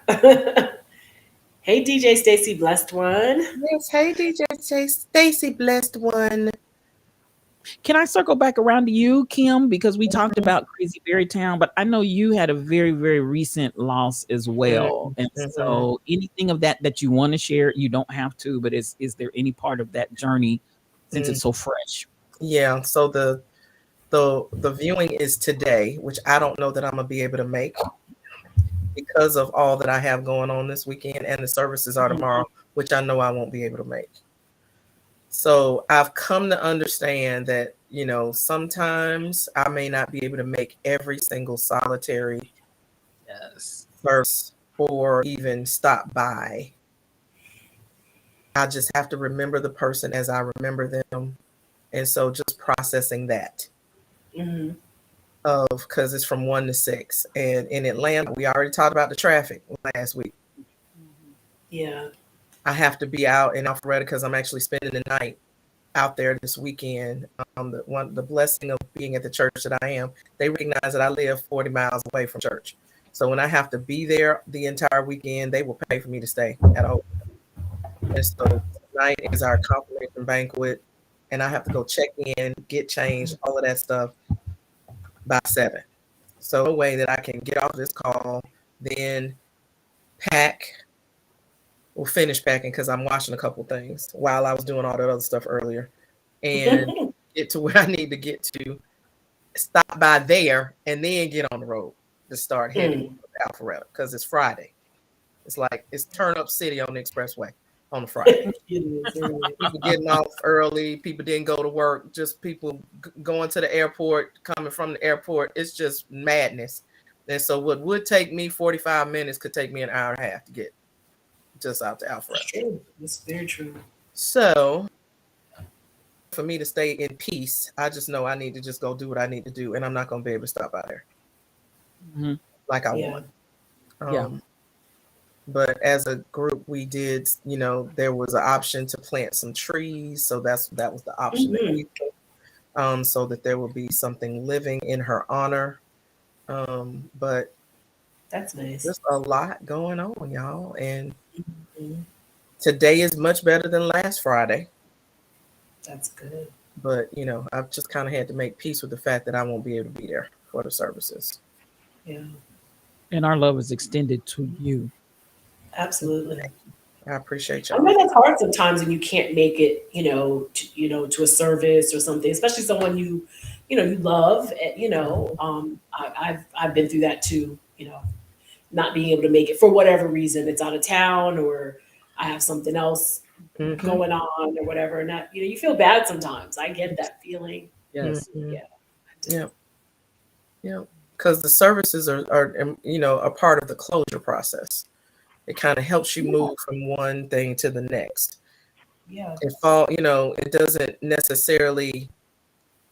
Hey, DJ Stacy, blessed one. Yes. Hey, DJ Stacy, blessed one. Can I circle back around to you, Kim? Because we talked about Crazy Berry Town, but I know you had a very, very recent loss as well. And Mhm. so anything of that you want to share, you don't have to, but is there any part of that journey since it's so fresh? Yeah. So the viewing is today, which I don't know that I'm gonna be able to make because of all that I have going on this weekend, and the services are tomorrow, which I know I won't be able to make. So I've come to understand that, sometimes I may not be able to make every single solitary Yes. service or even stop by. I just have to remember the person as I remember them. And so just processing that Mhm. because it's from 1 to 6. And in Atlanta, we already talked about the traffic last week. Yeah. I have to be out in Alpharetta because I'm actually spending the night out there this weekend. The blessing of being at the church that I am, they recognize that I live 40 miles away from church. So when I have to be there the entire weekend, they will pay for me to stay at a hotel. And so tonight is our confirmation banquet, and I have to go check in, get changed, all of that stuff by 7. So no way that I can get off this call, then pack. We'll finish packing because I'm washing a couple things while I was doing all that other stuff earlier, and get to where I need to get to, stop by there, and then get on the road to start heading to Alpharetta because it's Friday. It's like it's turn up city on the expressway on a Friday. People getting off early. People didn't go to work. Just people going to the airport, coming from the airport. It's just madness. And so what would take me 45 minutes could take me an hour and a half to get just out to Alpharetta. True. It's very true. So for me to stay in peace, I just know I need to just go do what I need to do, and I'm not going to be able to stop out there like I want. Yeah. But as a group, we did, there was an option to plant some trees. So that was the option that we took, so that there will be something living in her honor. But That's nice. there's a lot going on, y'all. And today is much better than last Friday. That's good. But, I've just kind of had to make peace with the fact that I won't be able to be there for the services. Yeah. And our love is extended to you. Absolutely. I appreciate I y'all. know that's hard sometimes when you can't make it, to a service or something, especially someone you love. I've been through that too. Not being able to make it for whatever reason, it's out of town or I have something else going on or whatever, and that you feel bad sometimes. I get that feeling. Yes. Yeah. Because the services are a part of the closure process. It kind of helps you move from one thing to the next. Yeah. It doesn't necessarily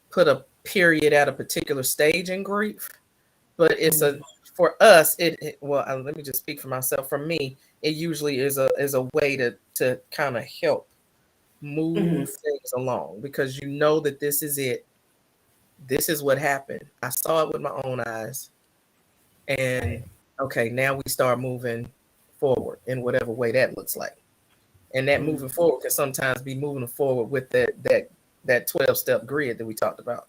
put a period at a particular stage in grief, but it's for us, let me just speak for myself. For me, it usually is a way to kind of help move things along, because you know that this is it. This is what happened. I saw it with my own eyes. And okay, now we start moving forward in whatever way that looks like. And that moving forward can sometimes be moving forward with that 12-step grid that we talked about.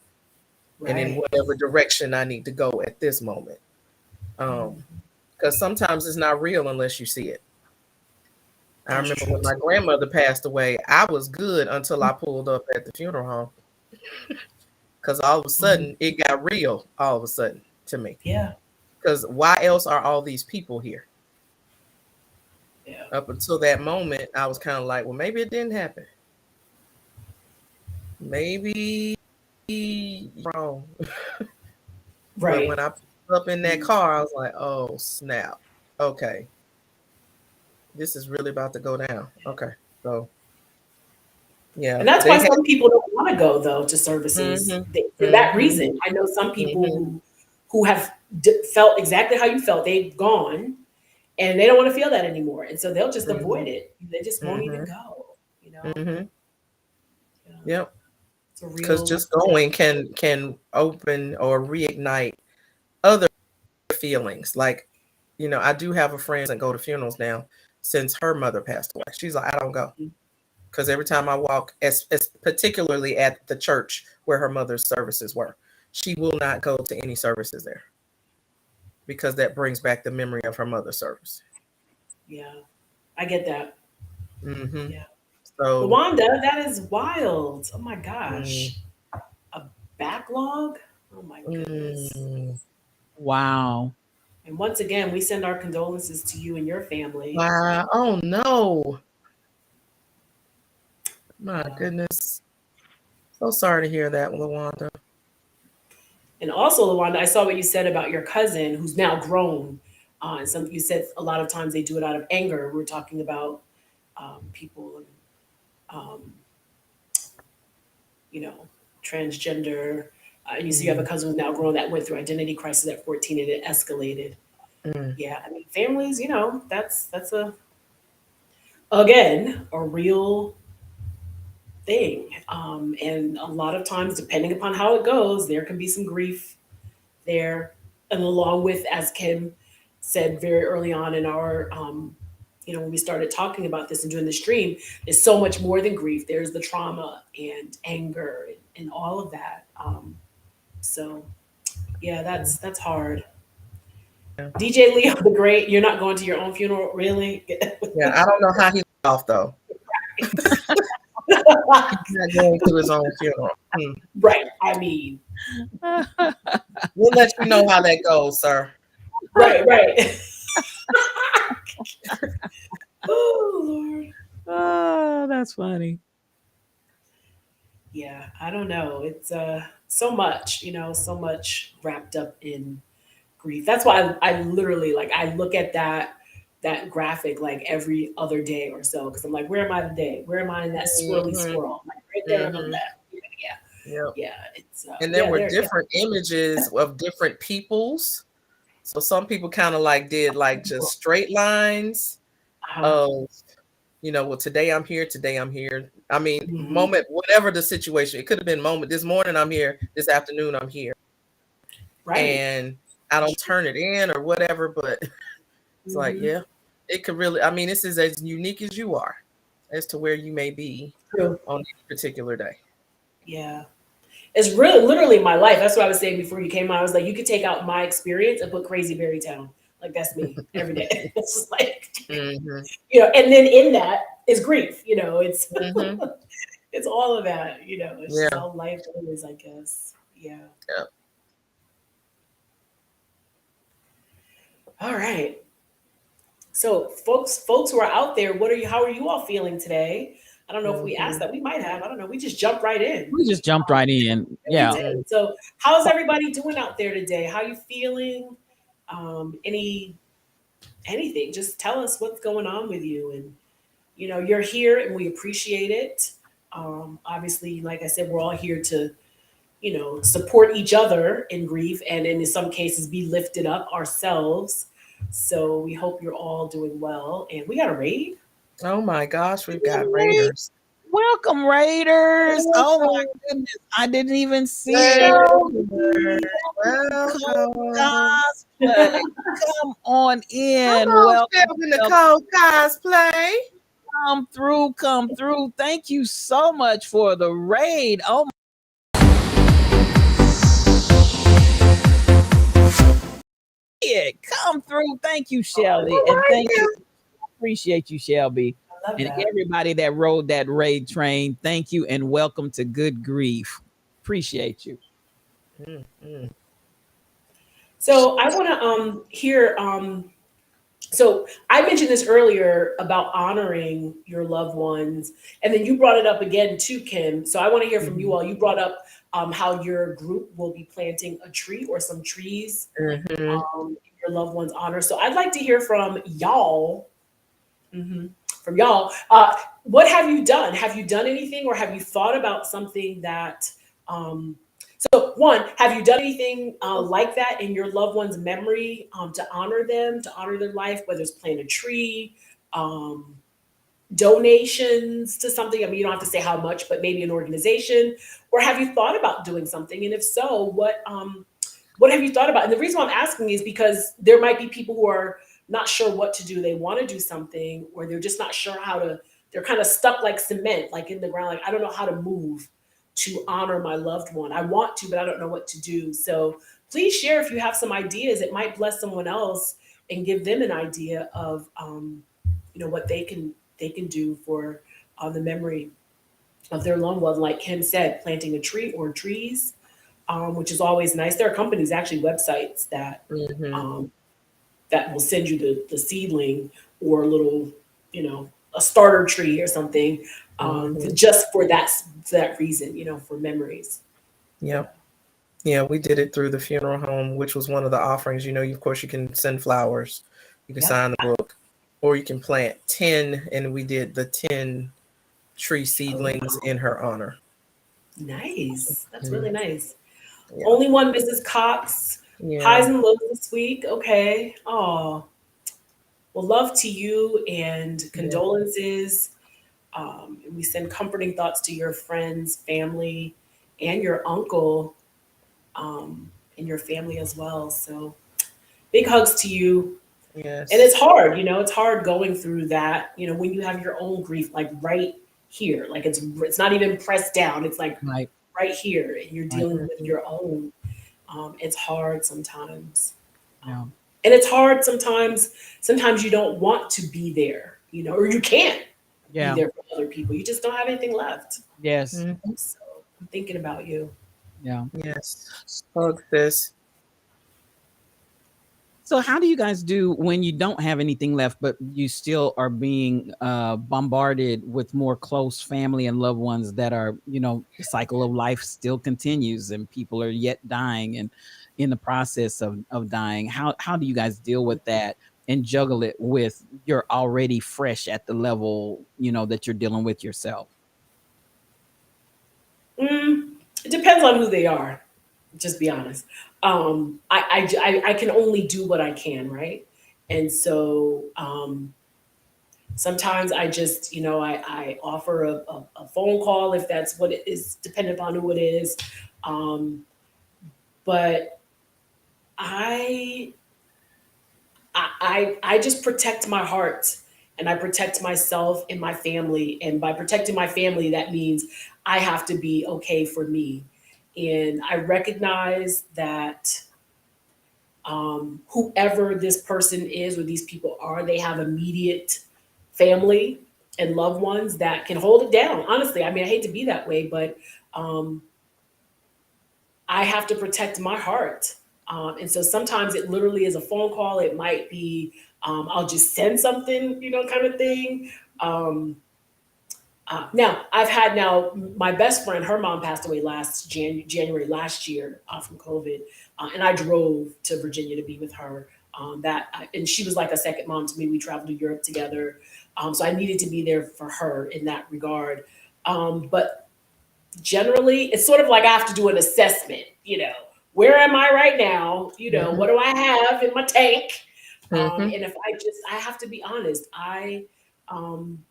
And in whatever direction I need to go at this moment. Because sometimes it's not real unless you see it. I remember when my grandmother passed away, I was good until I pulled up at the funeral home. Because all of a sudden, it got real all of a sudden to me. Yeah. Because why else are all these people here? Yeah. Up until that moment, I was kind of like, well, maybe it didn't happen. Maybe wrong. Right. But when I pulled up in that car, I was like, oh, snap. Okay. This is really about to go down. Okay. So, yeah. And that's why some people don't want to go, though, to services for that reason. I know some people who have felt exactly how you felt. They've gone and they don't want to feel that anymore. And so they'll just avoid it. They just won't even go, you know? Yep. Because just going can open or reignite other feelings. Like, you know, I do have a friend that go to funerals now since her mother passed away. She's like, I don't go. Because every time I walk, as particularly at the church where her mother's services were, she will not go to any services there. Because that brings back the memory of her mother's service. Yeah, I get that. Yeah. So Wanda, that is wild. Oh my gosh. A backlog? Oh my goodness. Wow. And once again, we send our condolences to you and your family. Wow. Oh no. My goodness. So sorry to hear that, LaWanda. And also, LaWanda, I saw what you said about your cousin who's now grown. You said a lot of times they do it out of anger. We're talking about people, you know, transgender. And you see you have a cousin who's now grown that went through identity crisis at 14 and it escalated. Yeah, I mean, families, you know, that's again a real thing. And a lot of times, depending upon how it goes, there can be some grief there. And along with, as Kim said very early on in our, you know, when we started talking about this and doing the stream, there's so much more than grief. There's the trauma and anger and all of that. So yeah, that's hard. DJ Leo the Great, you're not going to your own funeral, really? Yeah, I don't know how he got off though. He's not going to his own funeral. Right. I mean, we'll let you know how that goes, sir. Right. Oh Lord. Oh, that's funny. Yeah, I don't know. It's so much, you know, so much wrapped up in grief. That's why I literally, like, I look at that graphic like every other day or so, because I'm like, where am I today? Where am I in that swirly swirl? I'm like, right there on the left. Yeah. It's and there were different images of different peoples. So some people kind of like did like just straight lines of, you know, well, today I'm here. I mean, moment, whatever the situation, it could have been moment. This morning I'm here. This afternoon I'm here. Right. And I don't turn it in or whatever, but it's like, yeah, it could really, I mean, this is as unique as you are as to where you may be on any particular day. Yeah. It's really literally my life. That's what I was saying before you came on. I was like, you could take out my experience and put Crazy Berry Town. Like, that's me every day. It's just like, you know, and then in that is grief, you know, it's it's all of that, you know, it's just how life is, I guess. Yeah. All right. So folks who are out there, how are you all feeling today? I don't know if we asked that. We might have. I don't know. We just jumped right in. Yeah. So how's everybody doing out there today? How you feeling? Anything? Just tell us what's going on with you. And, you know, you're here and we appreciate it. Obviously, like I said, we're all here to, you know, support each other in grief and in some cases be lifted up ourselves. So we hope you're all doing well. And we got a raid. Oh my gosh, we've got Raiders. Welcome, Raiders. Oh my goodness. I didn't even see it. Come on in. Welcome to Nicole Cosplay. Come through, come through. Thank you so much for the raid. Oh, yeah, come through. Thank you, Shelly. And thank you. Appreciate you, Shelby. I love And that. everybody that rode that raid train, thank you and welcome to Good Grief. Appreciate you. Mm-mm. So I want to hear. So I mentioned this earlier about honoring your loved ones, and then you brought it up again too, Kim. So I want to hear from you all. You brought up how your group will be planting a tree or some trees Mhm. in your loved one's honor. So I'd like to hear from y'all. From y'all, what have you done? Have you done anything, or have you thought about something that? Um, so, one, have you done anything like that in your loved one's memory to honor them, to honor their life, whether it's plant a tree, um, donations to something? I mean, you don't have to say how much, but maybe an organization, or have you thought about doing something? And if so, what have you thought about? And the reason why I'm asking is because there might be people who are not sure what to do. They want to do something, or they're just not sure how to. They're kind of stuck like cement, like in the ground. Like, I don't know how to move to honor my loved one. I want to, but I don't know what to do. So please share if you have some ideas. It might bless someone else and give them an idea of what they can do for the memory of their loved one. Like Kim said, planting a tree or trees, which is always nice. There are companies, actually websites Mhm. um, that will send you the seedling or a little, a starter tree or something, Mhm. just for that reason, for memories. Yep. Yeah, we did it through the funeral home, which was one of the offerings. Of course, you can send flowers, you can Yep. sign the book, or you can plant 10, and we did the 10 tree Oh, seedlings in her honor. nice. That's really Mhm. nice. Yeah. Only one Mrs. Cox. Highs Yeah. and lows this week. Okay. Oh, well, love to you and Yeah. condolences. And we send comforting thoughts to your friends, family, and your uncle, and your family as well. So big hugs to you. And Yes. it's hard, it's hard going through that, when you have your own grief, like right here, like it's not even pressed down. It's like Right, right here, and you're right. dealing with Mhm. your own. It's hard sometimes. Yeah. And it's hard sometimes. Sometimes you don't want to be there, or you can't be Yeah. there for other people. You just don't have anything left. Yes. Mhm. So I'm thinking about you. Yeah. Yes. Hug this. So how do you guys do when you don't have anything left, but you still are being bombarded with more close family and loved ones that are, the cycle of life still continues and people are yet dying and in the process of dying. How do you guys deal with that and juggle it with you're already fresh at the level, that you're dealing with yourself? Mm, it depends on who they are. Just be honest. I can only do what I can, right? And so sometimes I just, I offer a phone call if that's what it is, depending upon who it is. Um, but I, I just protect my heart, and I protect myself and my family. And by protecting my family, that means I have to be okay for me. And I recognize that whoever this person is or these people are, they have immediate family and loved ones that can hold it down. Honestly, I mean, I hate to be that way, but um, I have to protect my heart. And so sometimes it literally is a phone call. It might be I'll just send something, kind of thing. Um, now, I've had my best friend, her mom passed away last January last year from COVID, and I drove to Virginia to be with her. And she was like a second mom to me. We traveled to Europe together, so I needed to be there for her in that regard. But generally, it's sort of like I have to do an assessment. Where am I right now? Mhm. What do I have in my tank? Mhm. And if I have to be honest, um,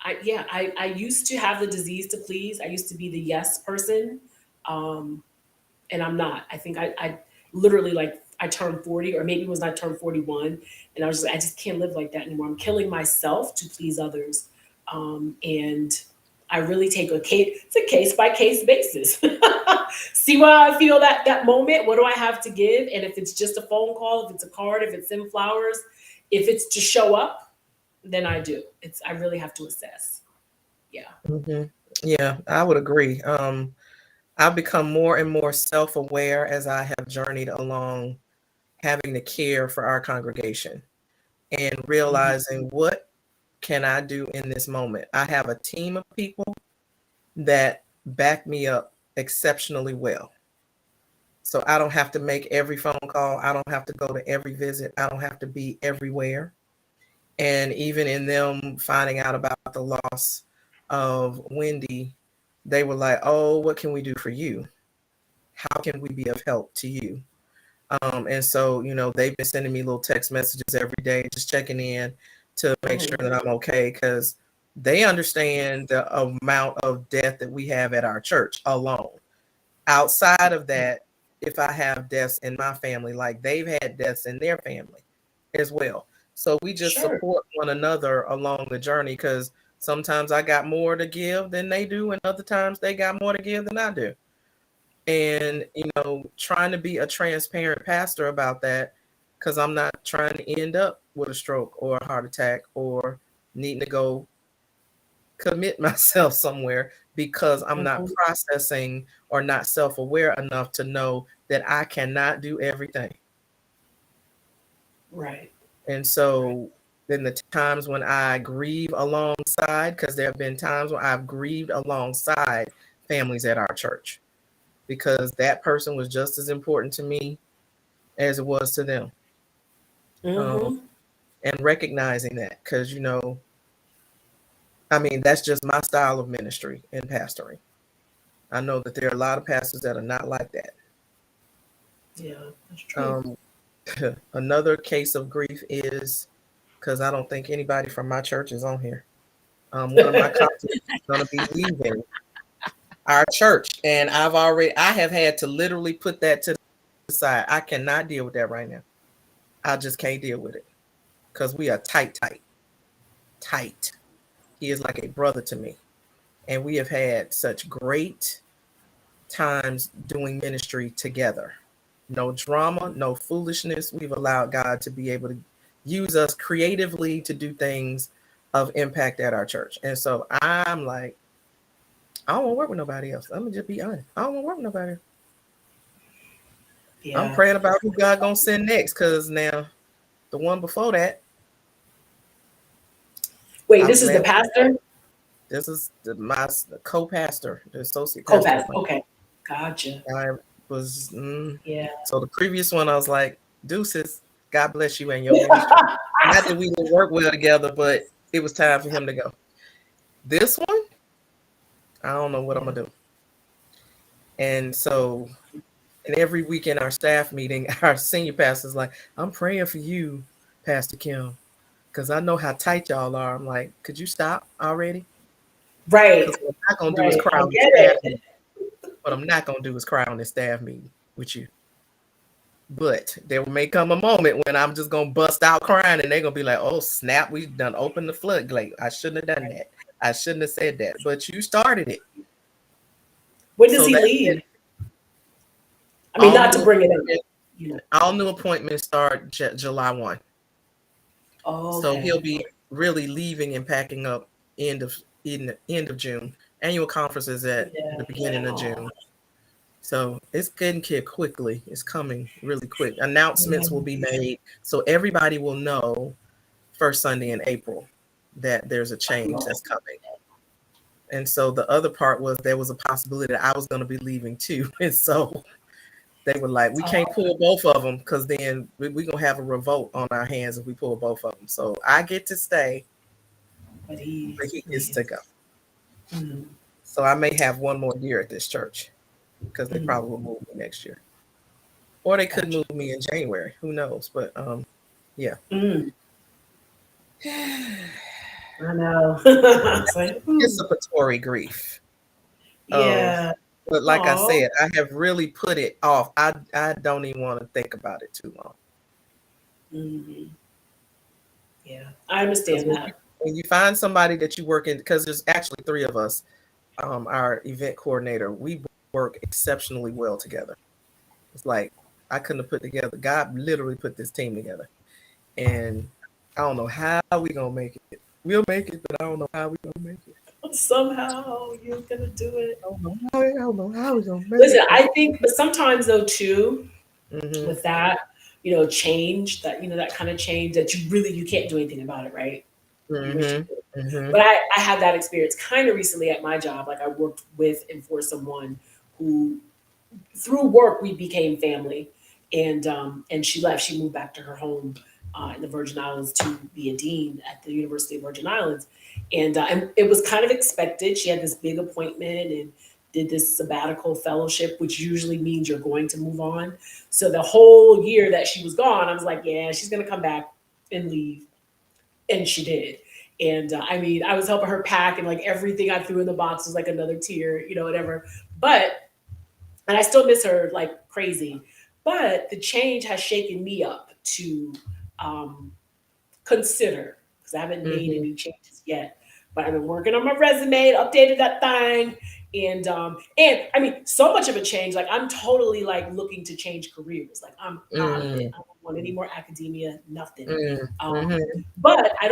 I used to have the disease to please. I used to be the yes person, um, and I'm not. I think I literally, like, I turned 40, or maybe it was I turned 41, and I was just like, I just can't live like that anymore. I'm killing myself to please others, and I really take it's a case by case basis. See where I feel that moment. What do I have to give? And if it's just a phone call, if it's a card, if it's send flowers, if it's to show up, then I do. I really have to assess. Yeah. Mm-hmm. Yeah, I would agree. I've become more and more self-aware as I have journeyed along having to care for our congregation and realizing what can I do in this moment. I have a team of people that back me up exceptionally well. So I don't have to make every phone call. I don't have to go to every visit. I don't have to be everywhere. And even in them finding out about the loss of Wendy, they were like, oh, what can we do for you? How can we be of help to you? And so, they've been sending me little text messages every day, just checking in to make sure that I'm okay, because they understand the amount of death that we have at our church alone. Outside of that, if I have deaths in my family, like they've had deaths in their family as well. So we just support one another along the journey, because sometimes I got more to give than they do, and other times they got more to give than I do. And, trying to be a transparent pastor about that, because I'm not trying to end up with a stroke or a heart attack or needing to go commit myself somewhere because I'm not processing or not self-aware enough to know that I cannot do everything. Right. And so then the times when I grieve alongside, because there have been times when I've grieved alongside families at our church, because that person was just as important to me as it was to them. And recognizing that, because, that's just my style of ministry and pastoring. I know that there are a lot of pastors that are not like that. Yeah, that's true. Another case of grief is, because I don't think anybody from my church is on here. One of my colleagues is going to be leaving our church, and I have had to literally put that to the side. I cannot deal with that right now. I just can't deal with it, because we are tight. He is like a brother to me, and we have had such great times doing ministry together. No drama, no foolishness. We've allowed God to be able to use us creatively to do things of impact at our church. And so I'm like, I don't want to work with nobody else. I'm gonna just be honest. I don't want to work with nobody else. Yeah. I'm praying about who God gonna send next, because now the one before that. Wait, this is the pastor? This is my co-pastor, the associate co-pastor. Okay, gotcha. I was So the previous one, I was like, deuces, God bless you and your ministry. Not that we would work well together, but it was time for him to go. This one, I don't know what I'm gonna do. And so, and every week in our staff meeting, our senior pastor's like, I'm praying for you, Pastor Kim, because I know how tight y'all are. I'm like, could you stop already? Right. Because what I'm not gonna do is cry on the staff meeting. What I'm not gonna do is cry on the staff meeting with you. But there may come a moment when I'm just gonna bust out crying, and they're gonna be like, "Oh snap, we done opened the floodgate. I shouldn't have done that. I shouldn't have said that." But you started it. When does he leave? I mean, not to bring it up. All new appointments start July 1. Oh, so he'll be really leaving and packing up end of June. Annual conference is at the beginning of June. So it's getting here quickly. It's coming really quick. Announcements will be made, so everybody will know first Sunday in April that there's a change that's coming. And so the other part was there was a possibility that I was going to be leaving too. And so they were like, we can't pull both of them, because then we're going to have a revolt on our hands if we pull both of them. So I get to stay, but he gets to go. Mm-hmm. So I may have one more year at this church, because they probably will move me next year. Or they could move me in January. Who knows? But yeah. I know. Anticipatory grief. Yeah. But like I Aw. said, I have really put it off. I don't even want to think about it too long. Mhm. Yeah, I understand that. When you find somebody that you work in, because there's actually three of us, our event coordinator, we work exceptionally well together. It's like I couldn't have put together. God literally put this team together, and I don't know how we gonna make it. We'll make it, but I don't know how we gonna make it. Somehow you're gonna do it. I don't know how we gonna make Listen, it. I think, but sometimes though too, Mhm, with that, change that, that kind of change that you can't do anything about it, right? You wish you mhm, could. mhm, But I had that experience kind of recently at my job. Like I worked with and for someone who, through work, we became family, and she left. She moved back to her home in the Virgin Islands to be a dean at the University of Virgin Islands, and it was kind of expected. She had this big appointment and did this sabbatical fellowship, which usually means you're going to move on. So the whole year that she was gone, I was like, yeah, she's gonna come back and leave, and she did. And I mean, I was helping her pack, and like everything I threw in the box was like another tear, whatever. But and I still miss her like crazy. But the change has shaken me up to um, consider, because I haven't made mhm. any changes yet. But I've been working on my resume, updated that thing, and I mean, so much of a change. Like I'm totally like looking to change careers. Like I'm out of it. Mm, I don't want any more academia, nothing. mm, Um, mhm. but I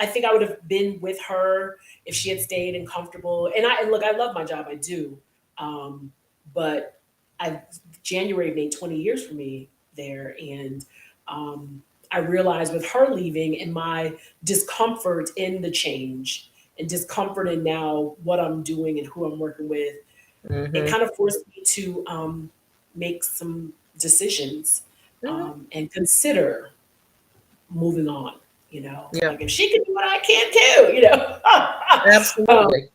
think I would have been with her if she had stayed and comfortable. And look, I love my job, I do. Um, but I January made 20 years for me there, and um, I realized with her leaving and my discomfort in the change and discomfort in now what I'm doing and who I'm working with, it Mhm, kind of forced me to make some decisions mhm. and consider moving on. Yeah, Like if she can do what I can't do. um, absolutely.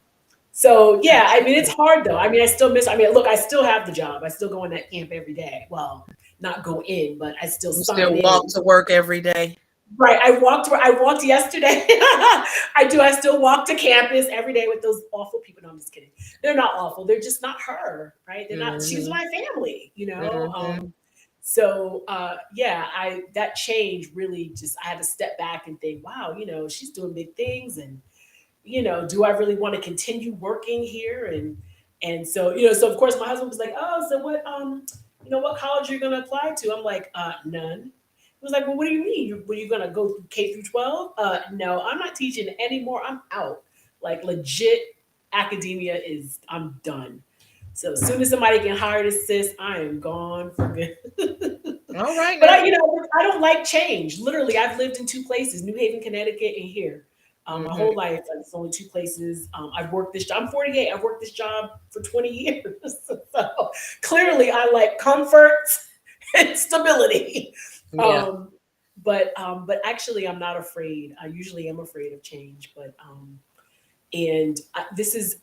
so yeah, I mean it's hard though. I mean I still miss. I mean look, I still have the job. I still go in that camp every day. Well, not go in, but I still You sign still walk in. to work every day. Right. I walked yesterday. I do. I still walk to campus every day with those awful people. No, I'm just kidding. They're not awful. They're just not her. Right. They're not. She's Mhm, my family. mhm. So yeah, I that change really just I had to step back and think, wow, she's doing big things, and do I really want to continue working here? And so so of course my husband was like, oh, so what college are you going to apply to? I'm like, none. He was like, well, what do you mean? Were you gonna go through K through 12? No, I'm not teaching anymore. I'm out. Like legit academia I'm done. So as soon as somebody can hire this sis, I am gone for good. All right But now. I don't like change. Literally, I've lived in two places: New Haven, Connecticut, and here. My Mhm. whole life, it's only two places. I've worked this job. I'm 48. I've worked this job for 20 years. So clearly, I like comfort and stability. Yeah. But actually, I'm not afraid. I usually am afraid of change, but this is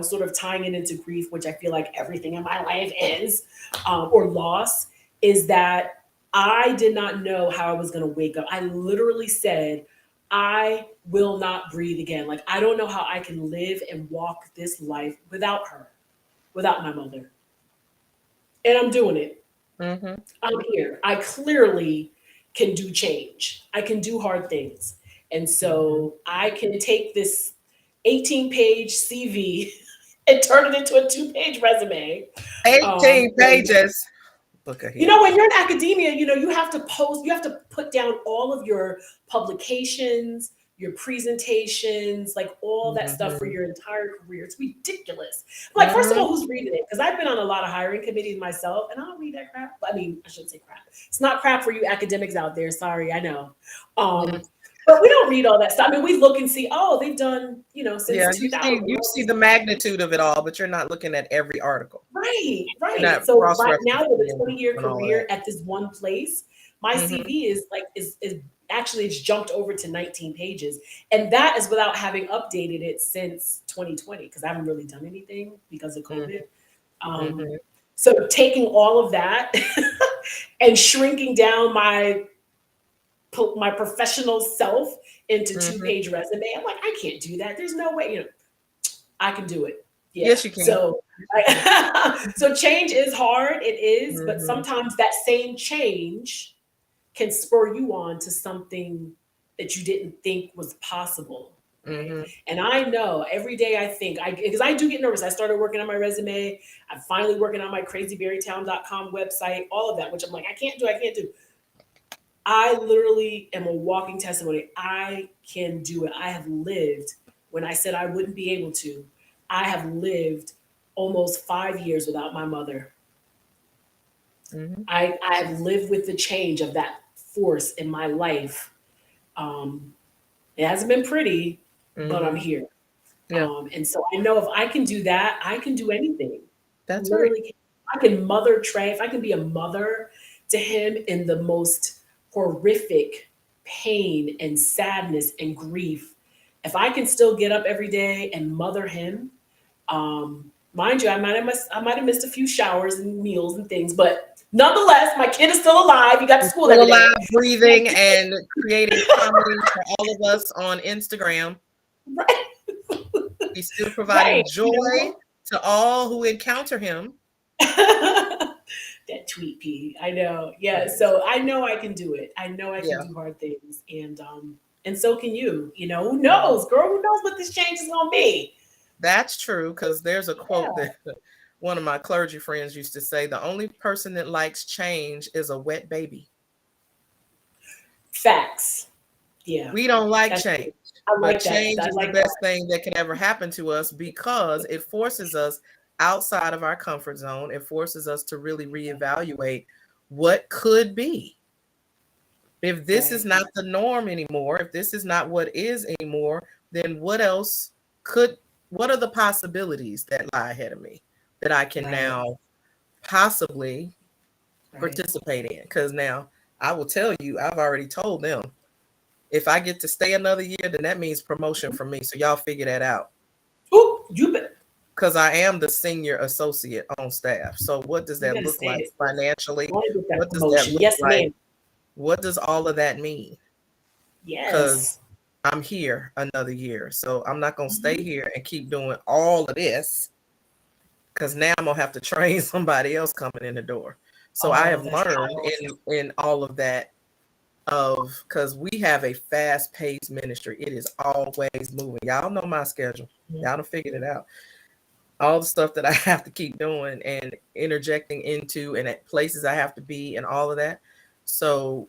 sort of tying it into grief, which I feel like everything in my life is, or loss, is that I did not know how I was going to wake up. I literally said, I will not breathe again. Like I don't know how I can live and walk this life without her, without my mother, and I'm doing it. Mhm. I'm here. I clearly can do change. I can do hard things. And Mhm. so I can take this 18-page CV and turn it into a 2-page resume. 18 And pages. Look at here. when you're in academia, you have to post, you have to put down all of your publications, your presentations, like all that stuff for Mhm. your entire career. It's ridiculous. Like, first of Mhm. all, who's reading it? Because I've been on a lot of hiring committees myself, and I don't read that crap. I mean, I shouldn't say crap. It's not crap for you academics out there. Sorry, I know. Mhm. But we don't read all that stuff. I mean, we look and see, oh, they've done, since Yeah, 2000. you see the magnitude of it all, but you're not looking at every article. Right, You're right. not So right now with a cross-referencing 20-year and all that. career at this one place, my Mhm. CV is like is actually it's jumped over to 19 pages. And that is without having updated it since 2020, because I haven't really done anything because of Mhm. COVID. Um, Mhm. so taking all of that and shrinking down my professional self into Mhm. two-page resume, I'm like, I can't do that. There's no way, I can do it. Yeah. Yes, you can. So, so change is hard. It is, but Mhm. sometimes that same change can spur you on to something that you didn't think was possible. Right. Mhm. And I know every day I think because I do get nervous. I started working on my resume. I'm finally working on my crazyberrytown.com website, all of that, which I'm like, I can't do. I literally am a walking testimony. I can do it. I have lived when I said I wouldn't be able to. I have lived almost 5 years without my mother. Mhm. I have lived with the change of that force in my life. It hasn't been pretty, but I'm Mhm. here. Yeah, And so I know if I can do that, I can do anything. I that's right. literally can. I can mother Trey. If I can be a mother to him in the most horrific pain and sadness and grief, if I can still get up every day and mother him, mind you, I might have missed a few showers and meals and things, but nonetheless, my kid is still alive. He got to school Still every day. alive, breathing, and creating comedy for all of us on Instagram. Right, He's still providing right. joy to all who encounter him. That tweet P. I know. Yeah. So I know I can do it. I know I can Yeah, do hard things. And so can you. Who knows, girl? Who knows what this change is gonna be? that's true. Because there's a Yeah. quote that one of my clergy friends used to say: "The only person that likes change is a wet baby." Facts. Yeah. We don't like That's change, I but like that. change I is the like best that. thing that can ever happen to us because it forces us outside of our comfort zone. It forces us to really reevaluate what could be. If this is Right. not the norm anymore, if this is not what is anymore, then what else could, what are the possibilities that lie ahead of me that I can Right. now possibly Right. participate in? Because now I will tell you, I've already told them if I get to stay another year, then that means promotion for me. So y'all figure that out. Ooh, you bet. Because I am the senior associate on staff. So what does You that better look say like it. financially? I want to get that What does that promotion. look Yes, like? ma'am. What does all of that mean? Because Yes. I'm here another year. So I'm not going to stay Mhm. here and keep doing all of this because now I'm going to have to train somebody else coming in the door. So I Oh, have that's learned in all of that because we have a fast-paced ministry. It is always moving. Y'all know my schedule. Y'all done figured it out. All the stuff that I have to keep doing and interjecting into and at places I have to be and all of that. So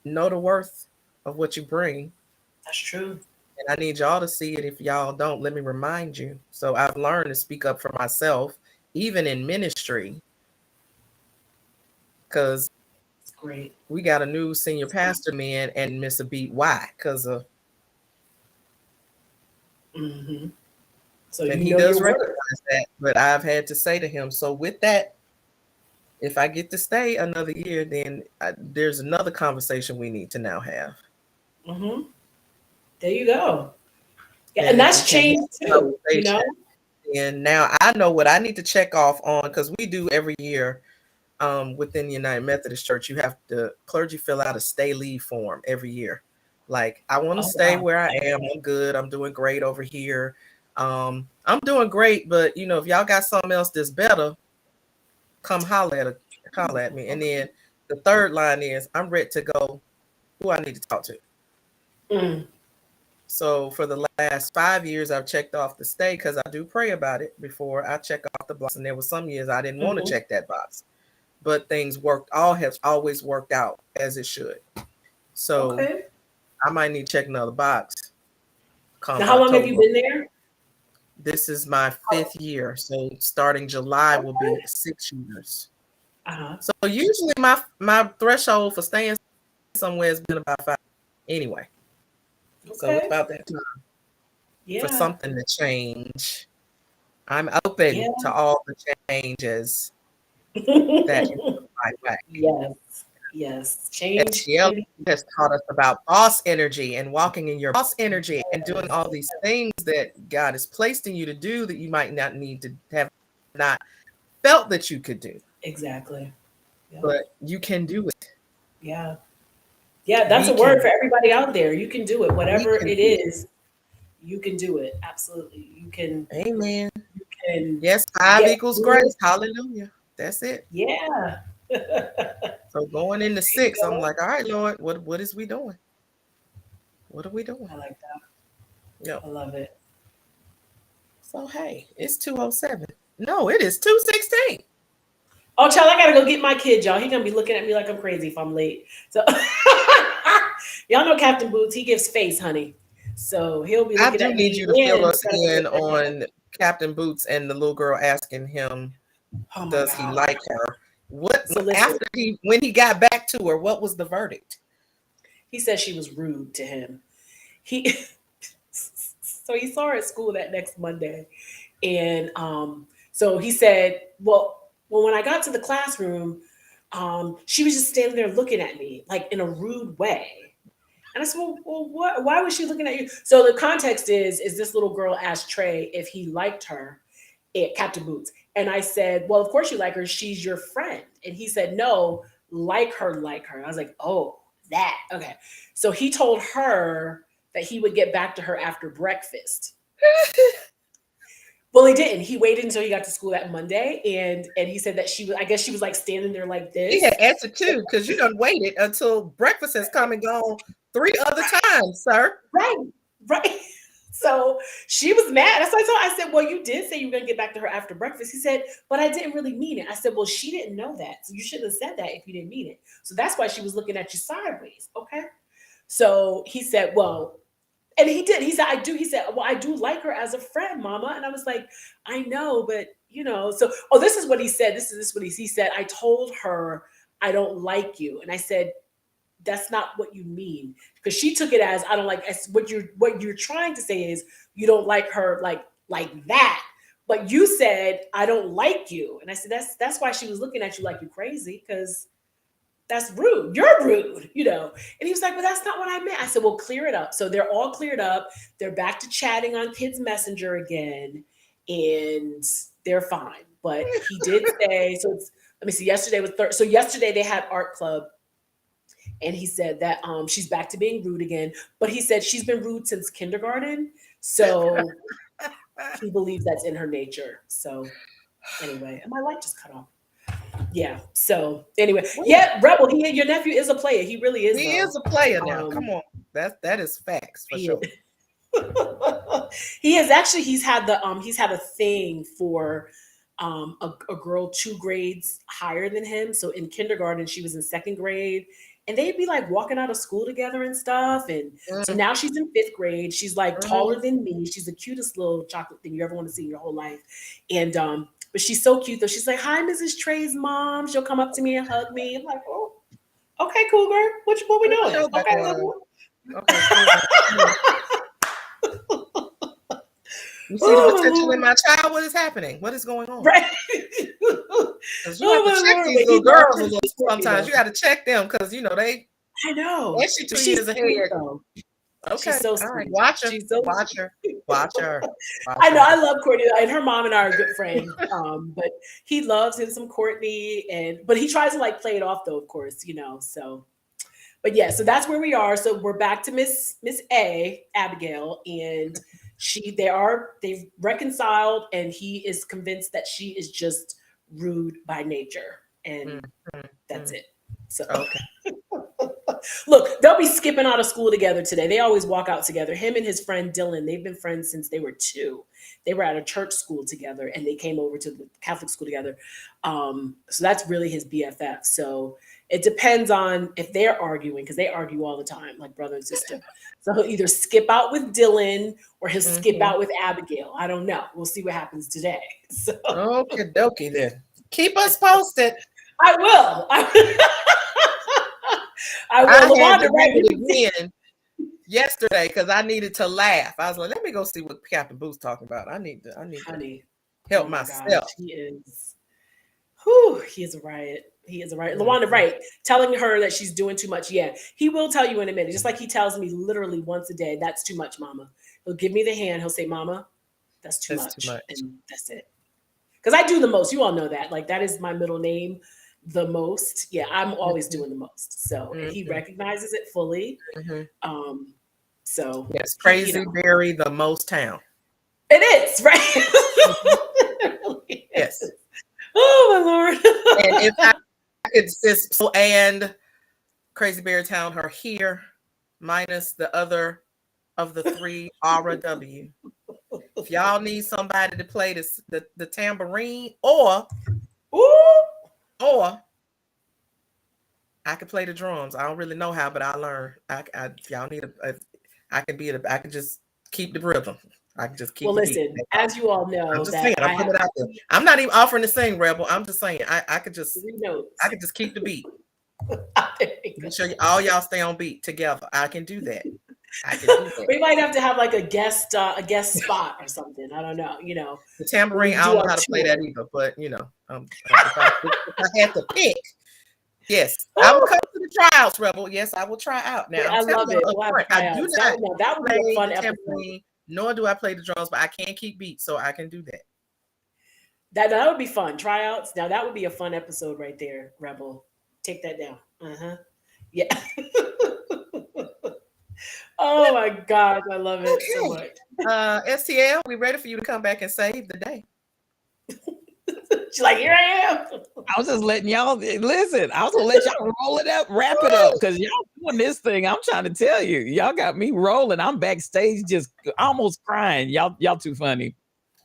know the worth of what you bring. That's true. And I need y'all to see it. If y'all don't, let me remind you. So I've learned to speak up for myself, even in ministry, because It's great. we got a new senior pastor man and miss a beat. Why? Because of, Hmm. So and you he know does your worth. recognize that. But I've had to say to him, so with that, if I get to stay another year, then there's another conversation we need to now have. Hmm. There you go. Yeah, And and if we that's can't changed have a too. conversation, and now I know what I need to check off on because we do every year within the United Methodist Church. You have to clergy fill out a stay leave form every year. Like, I want to Oh stay wow. where I am. I'm good. I'm doing great over here. I'm doing great, but if y'all got something else that's better, come holler at me. And then the third line is I'm ready to go. Who I need to talk to. Mm. So for the last 5 years, I've checked off the stay because I do pray about it before I check off the box. And there were some years I didn't want to Hmm. check that box, but things have always worked out as it should. So Okay. I might need to check another box Now, come how long have you October. been there? This is my 5th year. So starting July will be 6 years. Uh-huh. So usually my threshold for staying somewhere has been about 5 anyway. So it's Okay. about that time for Yeah. something to change. I'm open Yeah. to all the changes that come my way. Yes. Yes. And Change. Cielo has taught us about boss energy and walking in your boss energy and doing all these things that God has placed in you to do that you might not need to have not felt that you could do, Exactly. Yeah. but you can do it. Yeah. Yeah. That's We a word can. for everybody out there. You can do it. We Whatever can it do it. is, You can do it. Absolutely. Amen. And Yes, 5 get equals through grace. it. Hallelujah. That's it. Yeah. So going into There you 6, I'm go. like, all right, Lord, what is we doing? What are we doing? I like that. Yep. I love it. So hey, it's 2:07. No, it is 2:16. Oh, child, I gotta go get my kid, y'all. He gonna be looking at me like I'm crazy if I'm late. So y'all know Captain Boots, he gives face, honey. So he'll be I looking do at need me you to and fill us trying to in figure out- on Captain Boots and the little girl asking him, Oh my does he God. like her? What So listen, after when he got back to her, what was the verdict? he said she was rude to him. He so he saw her at school that next Monday. And so he said, well, when I got to the classroom, she was just standing there looking at me like in a rude way. And I said, well, what? Why was she looking at you? So the context is this little girl asked Trey if he liked her at Captain Boots. And I said, well, of course you like her. She's your friend. And he said, no, like her, like her. I was like, oh, that. Okay. So he told her that he would get back to her after breakfast. Well, he didn't. He waited until he got to school that Monday, and he said that she was. I guess she was like standing there like this. He had attitude because you done waited until breakfast has come and gone 3 other times, sir. Right. So she was mad. That's why I said, well, you did say you were going to get back to her after breakfast. He said, but I didn't really mean it. I said, well, she didn't know that. So you shouldn't have said that if you didn't mean it. So that's why she was looking at you sideways. Okay. So he said, well, and he did. He said, I do. He said, well, I do like her as a friend, mama. And I was like, I know, but so, this is what he said. This is what he said. I told her, I don't like you. And I said, that's not what you mean. Because she took it as, I don't like, as what you're trying to say is you don't like her like that. But you said, I don't like you. And I said, that's why she was looking at you like you're crazy, because that's rude. You're rude, And he was like, well, that's not what I meant. I said, well, clear it up. So they're all cleared up. They're back to chatting on Kids Messenger again, and they're fine. But he did say, so let me see, yesterday was so yesterday they had art club, and he said that she's back to being rude again. But he said she's been rude since kindergarten. So he believes that's in her nature. So anyway, and my light just cut off. Yeah. So anyway, yeah, Rebel. Your nephew is a player. He really is. He is a player now. Come on, that is facts for sure. He has actually. He's had a thing for a girl 2 grades higher than him. So in kindergarten, she was in 2nd grade, and they'd be like walking out of school together and stuff. And so now she's in 5th grade. She's like taller than me. She's the cutest little chocolate thing you ever want to see in your whole life. And but she's so cute though. She's like, hi, Mrs. Trey's mom. She'll come up to me and hug me. I'm like, oh, okay, cool girl. What we doing? Okay. You see the potential in my child? What is happening? What is going on? Right. Because you have to check these little girls a little sometimes. You got to check them because they. I know. And she's 2 years ahead. Okay. She's so all right. Watch her. Watch her. I know. I love Courtney, and her mom and I are good friends. But he loves him some Courtney, but he tries to play it off though, of course, So, but yeah, so that's where we are. So we're back to Miss Abigail, and they've reconciled, and he is convinced that she is just rude by nature, and that's it. So okay. Look, they'll be skipping out of school together today. They always walk out together. Him and his friend Dylan, they've been friends since they were 2. They were at a church school together, and they came over to the Catholic school together. So that's really his BFF. So it depends on if they're arguing, because they argue all the time, like brother and sister. So he'll either skip out with Dylan or he'll skip out with Abigail. I don't know. We'll see what happens today. So. Okie dokie then. Keep us posted. I will. I will. I had to read it again yesterday because I needed to laugh. I was like, let me go see what Captain Boo's talking about. I need to help myself. Gosh, he is a riot. He is a riot. LaWanda, right, telling her that she's doing too much. Yeah, he will tell you in a minute, just like he tells me literally once a day, that's too much, mama. He'll give me the hand. He'll say, mama, that's too much. And that's it. Because I do the most. You all know that. That is my middle name. The most. Yeah, I'm always doing the most. So he recognizes it fully. So Yes, Crazy Berry, the most town. it is, right? It really Yes. is. Oh my Lord. And if I could just and Crazy Berry Town are here, minus the other of the three, Aura W. If y'all need somebody to play the tambourine, or I could play the drums. I don't really know how, but I learn. Y'all need I can just keep the rhythm. I can just keep. Well, listen, as you all know, I'm just saying. I'm putting it out there. I'm not even offering to sing, Rebel. I'm just saying. I could just keep the beat. Make sure all y'all stay on beat together. I can do that. We might have to have like a guest spot or something. I don't know. The tambourine. I don't know how to play that either, but if I had to pick, yes, I will come to the tryouts, Rebel. Yes, I will try out. Now I love it. I do not. That would be a fun episode. Nor do I play the drums, but I can keep beats, so I can do that. That would be fun. Tryouts. Now that would be a fun episode right there, Rebel. Take that down. Yeah. Oh my God, I love it so much. STL, we ready for you to come back and save the day. She's like, here I am. I was just letting y'all listen. I was gonna let y'all roll it up, wrap it up, because y'all doing this thing. I'm trying to tell you, y'all got me rolling. I'm backstage just almost crying. Y'all too funny.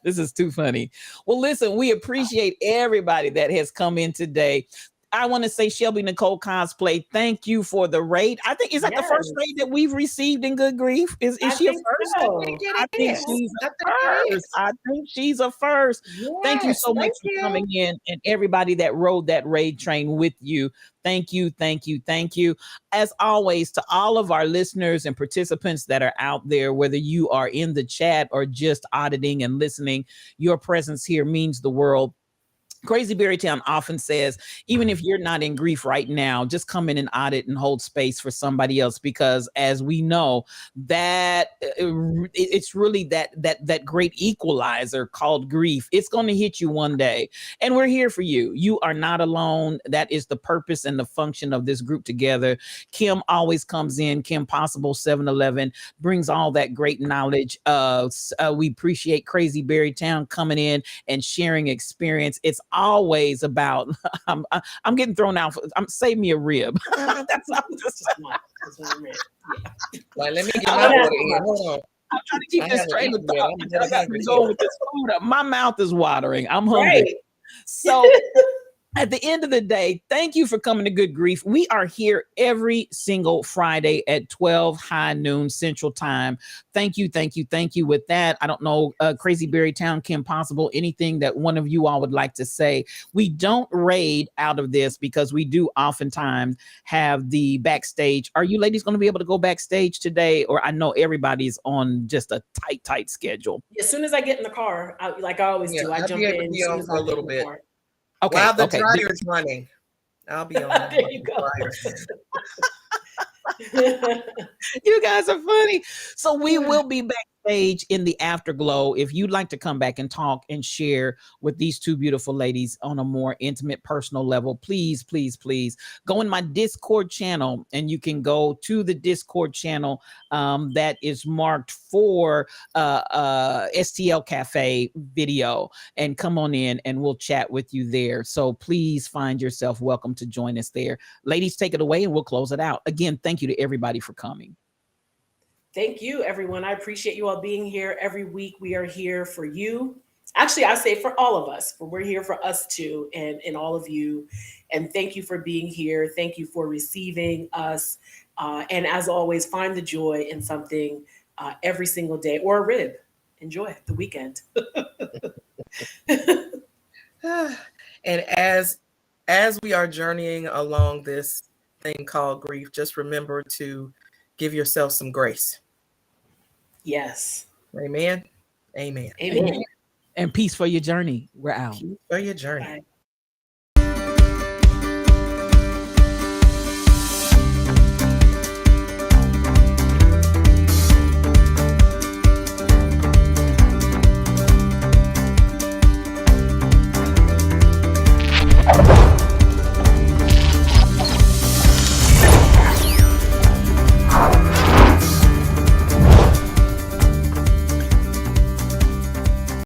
This is too funny. Well, listen, we appreciate everybody that has come in today. I want to say, Shelby Nicole Cosplay, thank you for the raid. I think, is that the first raid that we've received in Good Grief? Is she a first? So. I think she's a first. I think she's a first. Yes, thank you so much for coming in, and everybody that rode that raid train with you. Thank you, thank you, thank you. As always, to all of our listeners and participants that are out there, whether you are in the chat or just auditing and listening, your presence here means the world. Crazy Berry Town often says, even if you're not in grief right now, just come in and audit and hold space for somebody else, because as we know, that it's really that great equalizer called grief. It's going to hit you one day, and we're here for you. You are not alone. That is the purpose and the function of this group together. Kim always comes in. Kim Possible 711 brings all that great knowledge. We appreciate Crazy Berry Town coming in and sharing experience. It's always about I'm getting thrown out. Save me a rib. That's what I'm just saying. Like, let me get my water in. Hold on. I'm trying to keep this train of thought. I got to go with this food up. My mouth is watering. I'm hungry. Right. So at the end of the day, thank you for coming to Good Grief. We are here every single Friday at 12 high noon Central Time. Thank you, thank you, thank you. With that, I don't know, Crazy Berry Town, Kim Possible, anything that one of you all would like to say. We don't raid out of this because we do oftentimes have the backstage. Are you ladies going to be able to go backstage today? Or I know everybody's on just a tight schedule. As soon as I get in the car, like I always do, I jump in for a little bit. Okay. While the dryer is running, I'll be on. There you go. You guys are funny. So we will be backstage in the afterglow. If you'd like to come back and talk and share with these two beautiful ladies on a more intimate, personal level, please go in my Discord channel, and you can go to the Discord channel that is marked for STL Cafe video, and come on in and we'll chat with you there. So please find yourself welcome to join us there. Ladies, take it away and we'll close it out. Again, thank you to everybody for coming. Thank you, everyone. I appreciate you all being here every week. We are here for you. Actually, I say for all of us, but we're here for us too, and all of you. And thank you for being here. Thank you for receiving us. And as always, find the joy in something every single day, or a rib. Enjoy the weekend. And as we are journeying along this thing called grief, just remember to give yourself some grace. Yes. Amen. Amen. Amen. And peace for your journey. We're out. Peace for your journey. Bye.